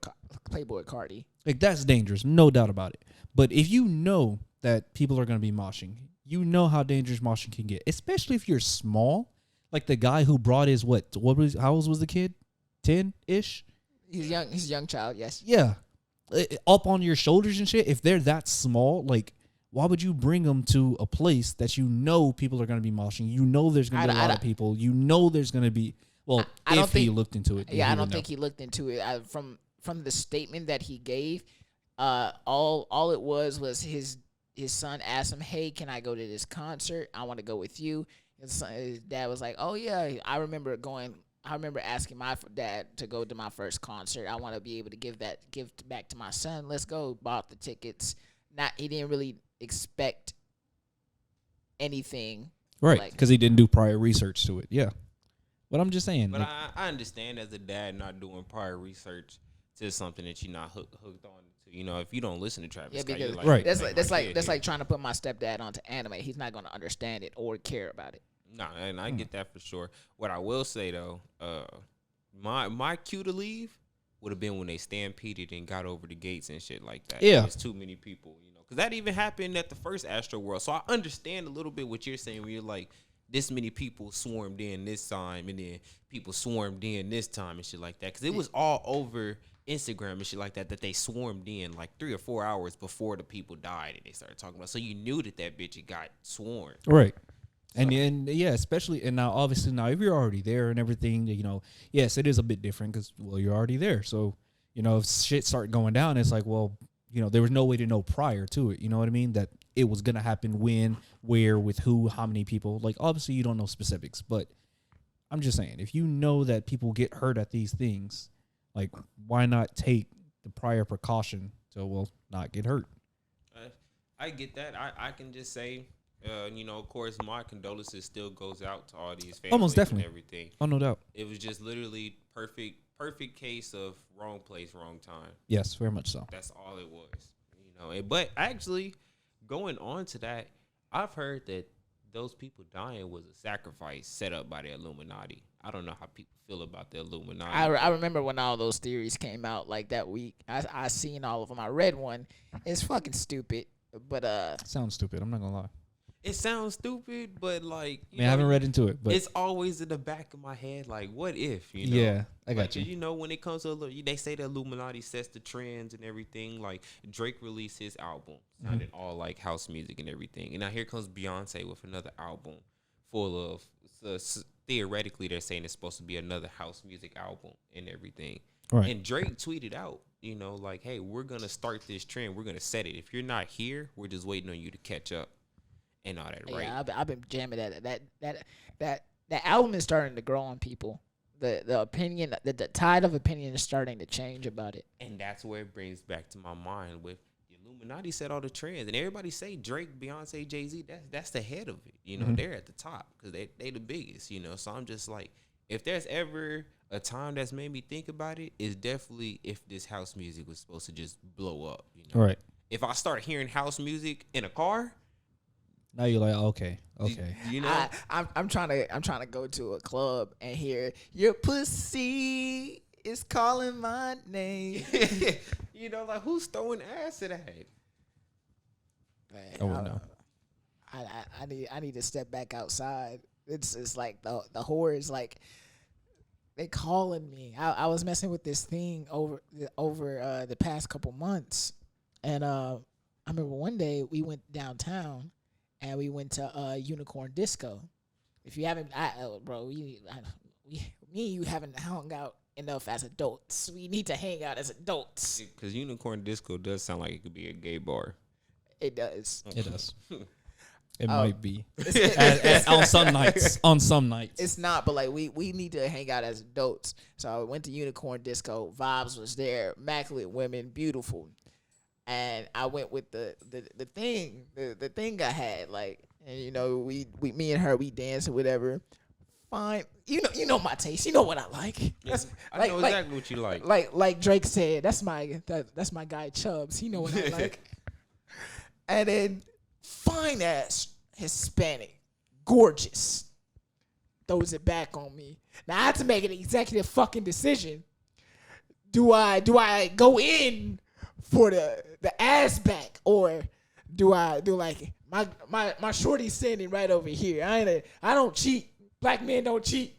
Cardi. Like, that's dangerous, no doubt about it. But if you know that people are going to be moshing, you know how dangerous moshing can get, especially if you're small. Like the guy who brought his how old was the kid? 10-ish? He's young. He's a young child. Yes. Yeah, up on your shoulders and shit. If they're that small, like, why would you bring them to a place that you know people are going to be moshing? You know there's going to be a lot of people. You know there's going to be. Well, I don't think he looked into it. Yeah, I don't think he looked into it. From the statement that he gave, all it was his son asked him, "Hey, can I go to this concert? I want to go with you." His dad was like, "Oh yeah, I remember asking my dad to go to my first concert. I want to be able to give back to my son. Let's go." Bought the tickets. He didn't really expect anything, right? Because he didn't do prior research to it. Yeah, but I'm just saying. But I understand, as a dad, not doing prior research to something that you're not hooked on to. You know, if you don't listen to Travis Scott, you're like, right? That's like trying to put my stepdad onto anime. He's not going to understand it or care about it. No, and I get that for sure. What I will say though, my cue to leave would have been when they stampeded and got over the gates and shit like that. Yeah, there's too many people, you know, because that even happened at the first Astro World. So I understand a little bit what you're saying when you're like, this many people swarmed in this time, and then people swarmed in this time and shit like that. Because it was all over Instagram and shit like that they swarmed in like 3 or 4 hours before the people died and they started talking about. So you knew that bitch had got swarmed, right? And yeah, especially, and now obviously now if you're already there and everything, you know, yes, it is a bit different because, well, you're already there. So, you know, if shit start going down, it's like, well, you know, there was no way to know prior to it. You know what I mean? That it was gonna happen when, where, with who, how many people. Like, obviously you don't know specifics, but I'm just saying, if you know that people get hurt at these things, like, why not take the prior precaution to, well, not get hurt? I get that. I can just say, you know, of course, my condolences still goes out to all these families. Almost definitely. And everything. Oh, no doubt. It was just literally perfect case of wrong place, wrong time. Yes, very much so. That's all it was. You know, but actually, going on to that, I've heard that those people dying was a sacrifice set up by the Illuminati. I don't know how people feel about the Illuminati. I remember when all those theories came out like that week. I seen all of them. I read one. It's fucking stupid, but sounds stupid. I'm not gonna lie. It sounds stupid, but like, I haven't read into it, but it's always in the back of my head. Like, what if, you know? Yeah, I got like, you. You know, when it comes to, they say the Illuminati sets the trends and everything. Like, Drake released his album, sounded all like house music and everything. And now here comes Beyonce with another album full of, theoretically, they're saying it's supposed to be another house music album and everything. Right. And Drake tweeted out, you know, like, hey, we're going to start this trend. We're going to set it. If you're not here, we're just waiting on you to catch up. And all that, right? Yeah, I've been jamming that album is starting to grow on people. The opinion, the tide of opinion is starting to change about it. And that's where it brings back to my mind with the Illuminati set all the trends, and everybody say Drake, Beyonce, Jay-Z. That's the head of it. You know, they're at the top because they the biggest. You know, so I'm just like, if there's ever a time that's made me think about it, it's definitely if this house music was supposed to just blow up. You know? Right. if I start hearing house music in a car, Now you're like, okay. you know, I'm trying to go to a club and hear your pussy is calling my name. you know, like who's throwing acid at? Man, I wouldn't know. I need to step back outside. It's like the whore is like they calling me. I was messing with this thing over the past couple months, and I remember one day we went downtown and we went to Unicorn Disco. If you haven't, me and you haven't hung out enough as adults. We need to hang out as adults. Because Unicorn Disco does sound like it could be a gay bar. It does. It does. It might be on some nights. On some nights, It's not, but like we need to hang out as adults. So I went to Unicorn Disco. Vibes was there. Immaculate women, beautiful. And I went with the thing I had, like, and you know, we me and her, we danced or whatever. Fine, you know my taste. You know what I like. I know exactly what you like. Like Drake said, that's my guy Chubbs. He know what I like. And then fine ass Hispanic, gorgeous, throws it back on me. Now I have to make an executive fucking decision. Do I go in for the ass back, or do I do like my shorty's standing right over here? I don't cheat. Black men don't cheat.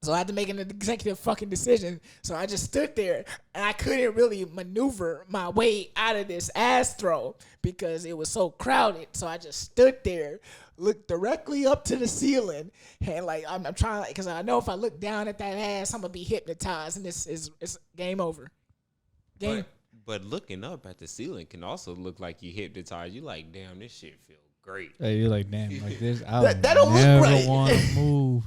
So I had to make an executive fucking decision. So I just stood there and I couldn't really maneuver my way out of this ass throw because it was so crowded. So I just stood there, looked directly up to the ceiling, and like I'm trying, because I know if I look down at that ass, I'm gonna be hypnotized, and it's game over. But looking up at the ceiling can also look like you hypnotized. You like, damn, this shit feel great. hey, you're like, damn, like this. I That don't look never right. want to move.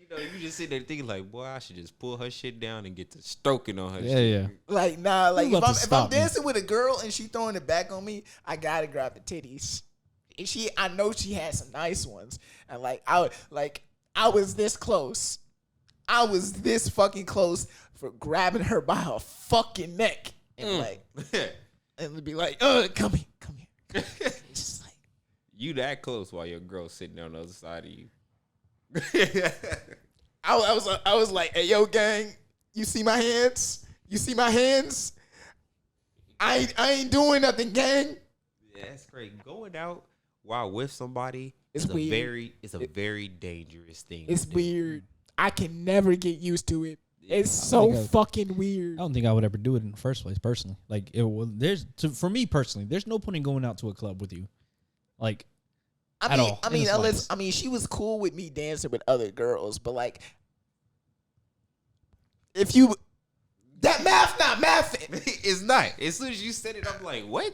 You know, you just sit there thinking like, boy, I should just pull her shit down and get to stroking on her Yeah, shit. yeah. Like, nah, like You about to if I'm stop me. dancing with a girl and she throwing it back on me, I gotta grab the titties. And I know she had some nice ones, and I was this close. I was this fucking close for grabbing her by her fucking neck and and be like, come here. It's just like, You that close while your girl's sitting on the other side of you. I was like, hey, yo, gang, you see my hands? You see my hands? I ain't doing nothing, gang. Yeah, that's great. Going out while with somebody It's is weird. a very dangerous thing. It's to do. weird. I can never get used to it. It's I so think I- fucking weird. I don't think I would ever do it in the first place, personally. Like, for me personally, there's no point in going out to a club with you, like, at all. I in the mean, slightest. she was cool with me dancing with other girls, but like, if you, that math not mathing. It's not. As soon as you said it, I'm like, what?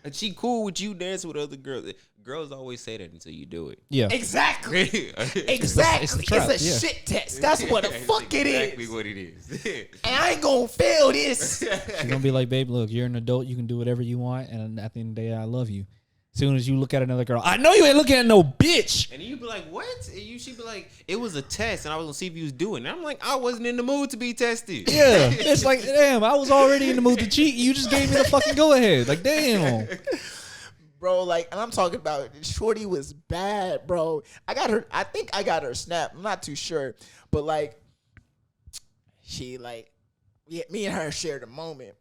And she cool with you dancing with other girls. Girls always say that until you do it. Yeah, Exactly. It's Exactly. It's the trap, It's a yeah. shit test. That's what the fuck it exactly is. what it is. And I ain't gonna fail this. she's gonna be like, babe, look, you're an adult, you can do whatever you want, and at the end of the day, I love you. As soon as you look at another girl, I know you ain't looking at no bitch. And you be like, what? And she'd be like, it was a test, and I was gonna see if you was doing it. And I'm like, I wasn't in the mood to be tested. Yeah, it's like, damn, I was already in the mood to cheat. You just gave me the fucking go ahead. Like, damn. Bro, like, and I'm talking about, shorty was bad, bro. I think I got her snap. I'm not too sure. But like, she like, me and her shared a moment.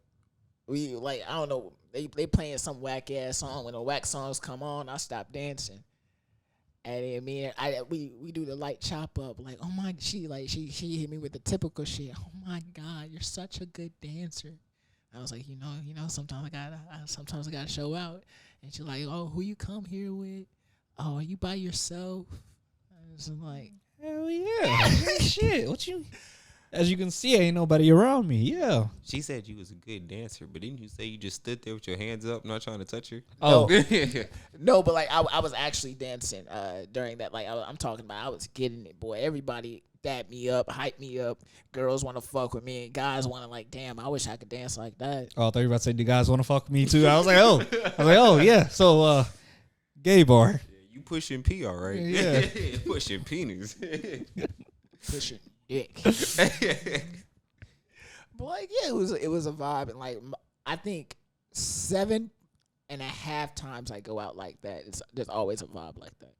We like, I don't know, they playing some whack ass song. When the whack songs come on, I stop dancing. And then me and we do the light chop up. Like, oh my, she hit me with the typical shit. Oh my God, you're such a good dancer. I was like, you know, sometimes I gotta show out. And she's like, oh, who you come here with? Oh, are you by yourself? I was like, Hell yeah. Shit, what you... As you can see, ain't nobody around me. Yeah. She said you was a good dancer, but didn't you say you just stood there with your hands up, not trying to touch her? Oh, no, but like I was actually dancing during that. Like I'm talking about, I was getting it, boy. Everybody dap me up, hype me up. Girls want to fuck with me, and guys want to like, damn, I wish I could dance like that. Oh, I thought you were about to say, do guys want to fuck with me too? I was like, oh, yeah. So, gay bar. You pushing P, all right? Yeah. Pushing penis. Pushing dick. But like, yeah, it was a vibe, and like I think 7.5 times I go out like that. There's always a vibe like that.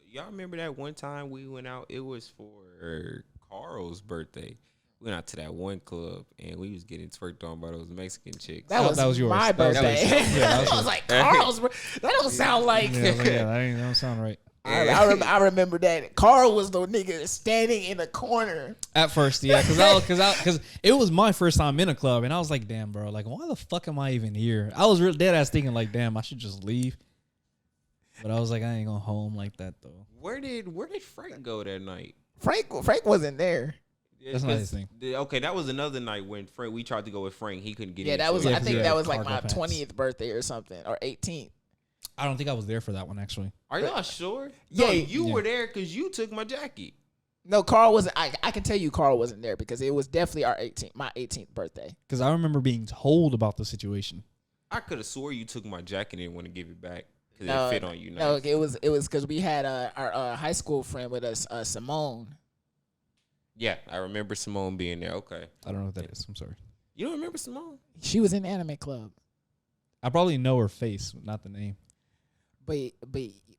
Y'all remember that one time we went out? It was for Carl's birthday. We went out to that one club and we was getting twerked on by those Mexican chicks. That was yours. my birthday. That I was like, Carl's. That don't sound like. Yeah, that don't sound right. I remember that Carl was the nigga standing in the corner. At first, yeah, because it was my first time in a club, and I was like, damn, bro, like, why the fuck am I even here? I was real dead ass thinking, like, damn, I should just leave. But I was like, I ain't going home like that though. Where did Frank go that night? Frank wasn't there. That's not his thing. Okay, that was another night when we tried to go with Frank. He couldn't get in. Yeah, that was. Yeah, I think yeah, that was like my cargo pants. 20th birthday or something, or 18th. I don't think I was there for that one actually. Are y'all sure? Yeah, No, you yeah. were there because you took my jacket. No, Carl wasn't. I can tell you, Carl wasn't there because it was definitely my 18th birthday. Because I remember being told about the situation. I could have swore you took my jacket and didn't want to give it back because it fit on you. No, Nice. it was because we had our high school friend with us, Simone. Yeah, I remember Simone being there. Okay, I don't know what that is. I'm sorry. you don't remember Simone? She was in Anime Club, I probably know her face, not the name. but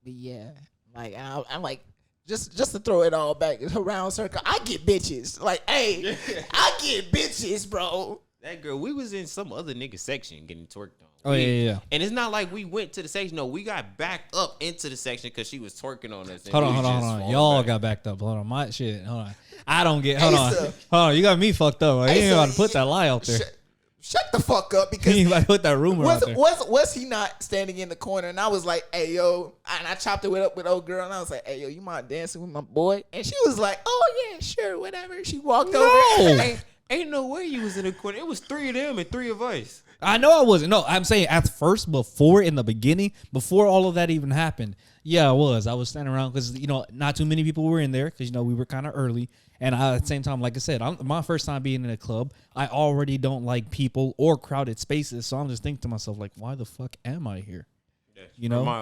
yeah, like I'm like. Just to throw it all back around circle, I get bitches. Like, hey, I get bitches, bro. That girl, we was in some other nigga section getting twerked on. Oh, yeah. And it's not like we went to the section. No, we got backed up into the section because she was twerking on us. Hold on. Y'all got backed up. Hold on. My shit. Hold on. I don't get. Hold on. You got me fucked up. Like, you ain't about to put that lie out there. Shut the fuck up, because You ain't about to put that rumor out there. was he not standing in the corner? And I was like, hey, yo. And I chopped it up with old girl. And I was like, hey, yo, you mind dancing with my boy? And she was like, oh, yeah, sure, whatever. She walked over. Ain't no way you was in the corner. It was 3 of them and 3 of us. I know I wasn't. No, I'm saying at first, before in the beginning, before all of that even happened. Yeah, I was. I was standing around because, not too many people were in there because, we were kind of early. And at the same time, like I said, my first time being in a club, I already don't like people or crowded spaces. So I'm just thinking to myself, like, why the fuck am I here?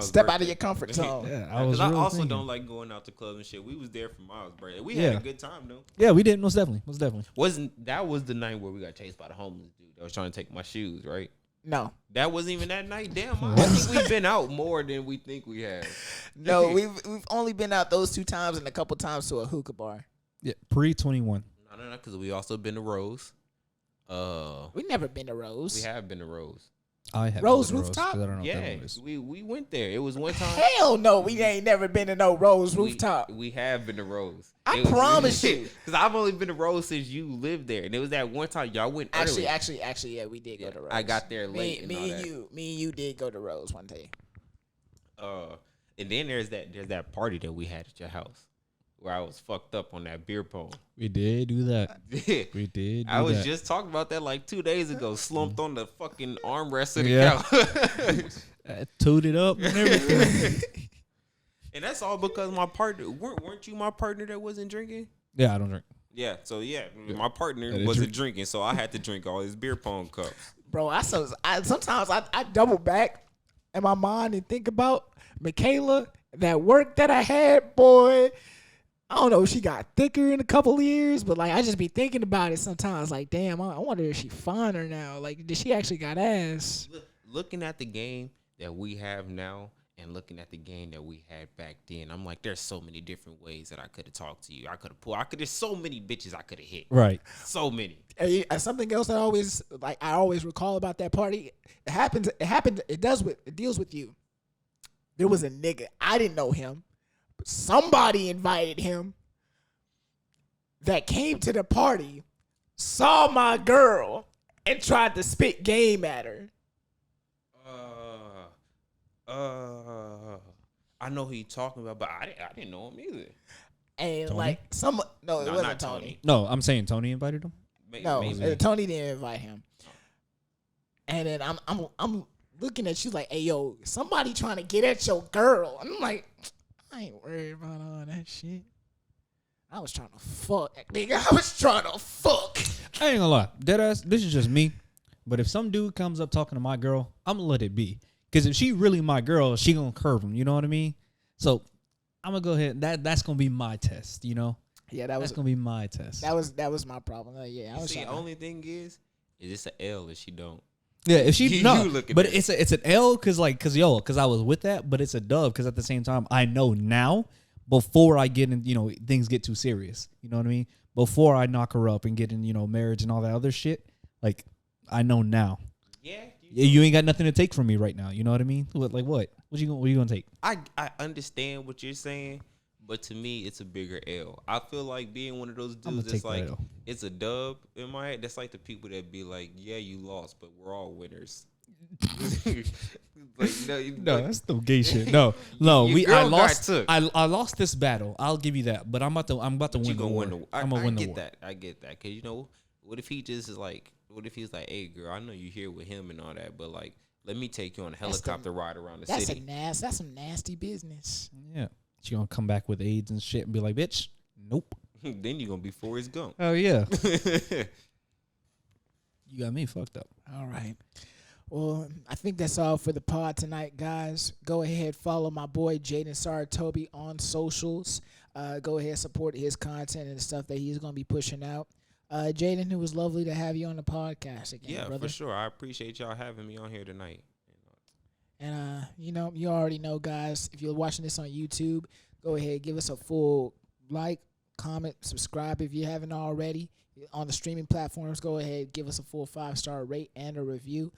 Step out of your comfort zone. Yeah, I was also thinking. don't like going out to clubs and shit. We was there for Miles' birthday. We had a good time though. Yeah, we did. Most definitely. That was the night where we got chased by the homeless dude that was trying to take my shoes, right? No. That wasn't even that night. Damn, I think we've been out more than we think we have. No, we've only been out those 2 times and a couple times to a hookah bar. Yeah, pre-21. No, because we also been to Rose. We never been to Rose. We have been to Rose. I have Rose been to Rooftop? 'cause I don't know Yeah, what that one is. we went there. It was one time. Hell no, we ain't never been to no Rose Rooftop. We have been to Rose. I promise you. Because I've only been to Rose since you lived there, and it was that one time y'all went early. Actually, yeah, we did go to Rose. I got there late. Me and you did go to Rose one day. And then there's that party that we had at your house where I was fucked up on that beer pong. We did do that. We did. I was just talking about that like 2 days ago. Slumped on the fucking armrest of the couch. I tooted up and everything. And that's all because my partner weren't you my partner that wasn't drinking? Yeah, I don't drink. Yeah, so my partner wasn't drinking, so I had to drink all his beer pong cups. Bro, sometimes I double back in my mind and think about Michaela, that work that I had, boy. I don't know if she got thicker in a couple of years, but like I just be thinking about it sometimes. Like, damn, I wonder if she finer now. Like, did she actually got ass? Looking at the game that we have now and looking at the game that we had back then, I'm like, there's so many different ways that I could have talked to you. I could have pulled. There's so many bitches I could have hit. Right. So many. Something else that I always recall about that party. It deals with you. There was a nigga, I didn't know him, but somebody invited him that came to the party, saw my girl, and tried to spit game at her. I know who you talking about, but I didn't know him either. And Tony? it wasn't not Tony. No, I'm saying Tony invited him. No, Tony didn't invite him. And then I'm looking at you like, hey, yo, somebody trying to get at your girl. I'm like, I ain't worried about all that shit. I was trying to fuck. Nigga, I was trying to fuck. I ain't gonna lie. Deadass, this is just me. But if some dude comes up talking to my girl, I'm gonna let it be. Because if she really my girl, she gonna curve him. You know what I mean? So I'm gonna go ahead. That's gonna be my test, Yeah, that's gonna be my test. That was my problem. Yeah, I was See, the only thing is it's an L if she don't. Yeah, if she You no, looking but at it's an L because I was with that, but it's a dub because at the same time I know now before I get in, things get too serious. You know what I mean? Before I knock her up and get in, marriage and all that other shit. Like I know now. Yeah. You ain't got nothing to take from me right now. You know what I mean? What? What you gonna take? I understand what you're saying, but to me, it's a bigger L. I feel like being one of those I'ma dudes that's take that like, L. it's a dub in my head. That's like the people that be like, yeah, you lost, but we're all winners. No, that's no gay shit. No, Your I girl lost. got took. I lost this battle. I'll give you that. But I'm about to But win the war. I'm gonna win the war. I get that. Cause what if he just is like, what if he's like, hey girl, I know you here with him and all that, but like, let me take you on a helicopter ride around the city. That's some nasty business. Yeah, she gonna come back with AIDS and shit and be like, bitch, nope. Then you're gonna be Forrest Gump. Oh yeah. You got me fucked up. All right. Well, I think that's all for the pod tonight, guys. Go ahead, follow my boy Jeiden Sarutobi on socials. Go ahead, support his content and the stuff that he's going to be pushing out. Jeiden, it was lovely to have you on the podcast again, Yeah, brother. for sure. I appreciate y'all having me on here tonight. And, you already know, guys, if you're watching this on YouTube, go ahead, give us a full like, comment, subscribe if you haven't already. On the streaming platforms, go ahead, give us a full 5-star rate and a review.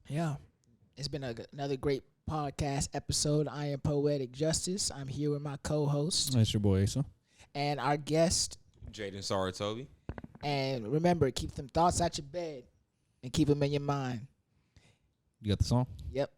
Yeah, it's been another great podcast episode. I am Poetic Justice. I'm here with my co-host. That's your boy Asa. And our guest. Jeiden Sarutobi. And remember, keep them thoughts out your bed and keep them in your mind. You got the song? Yep.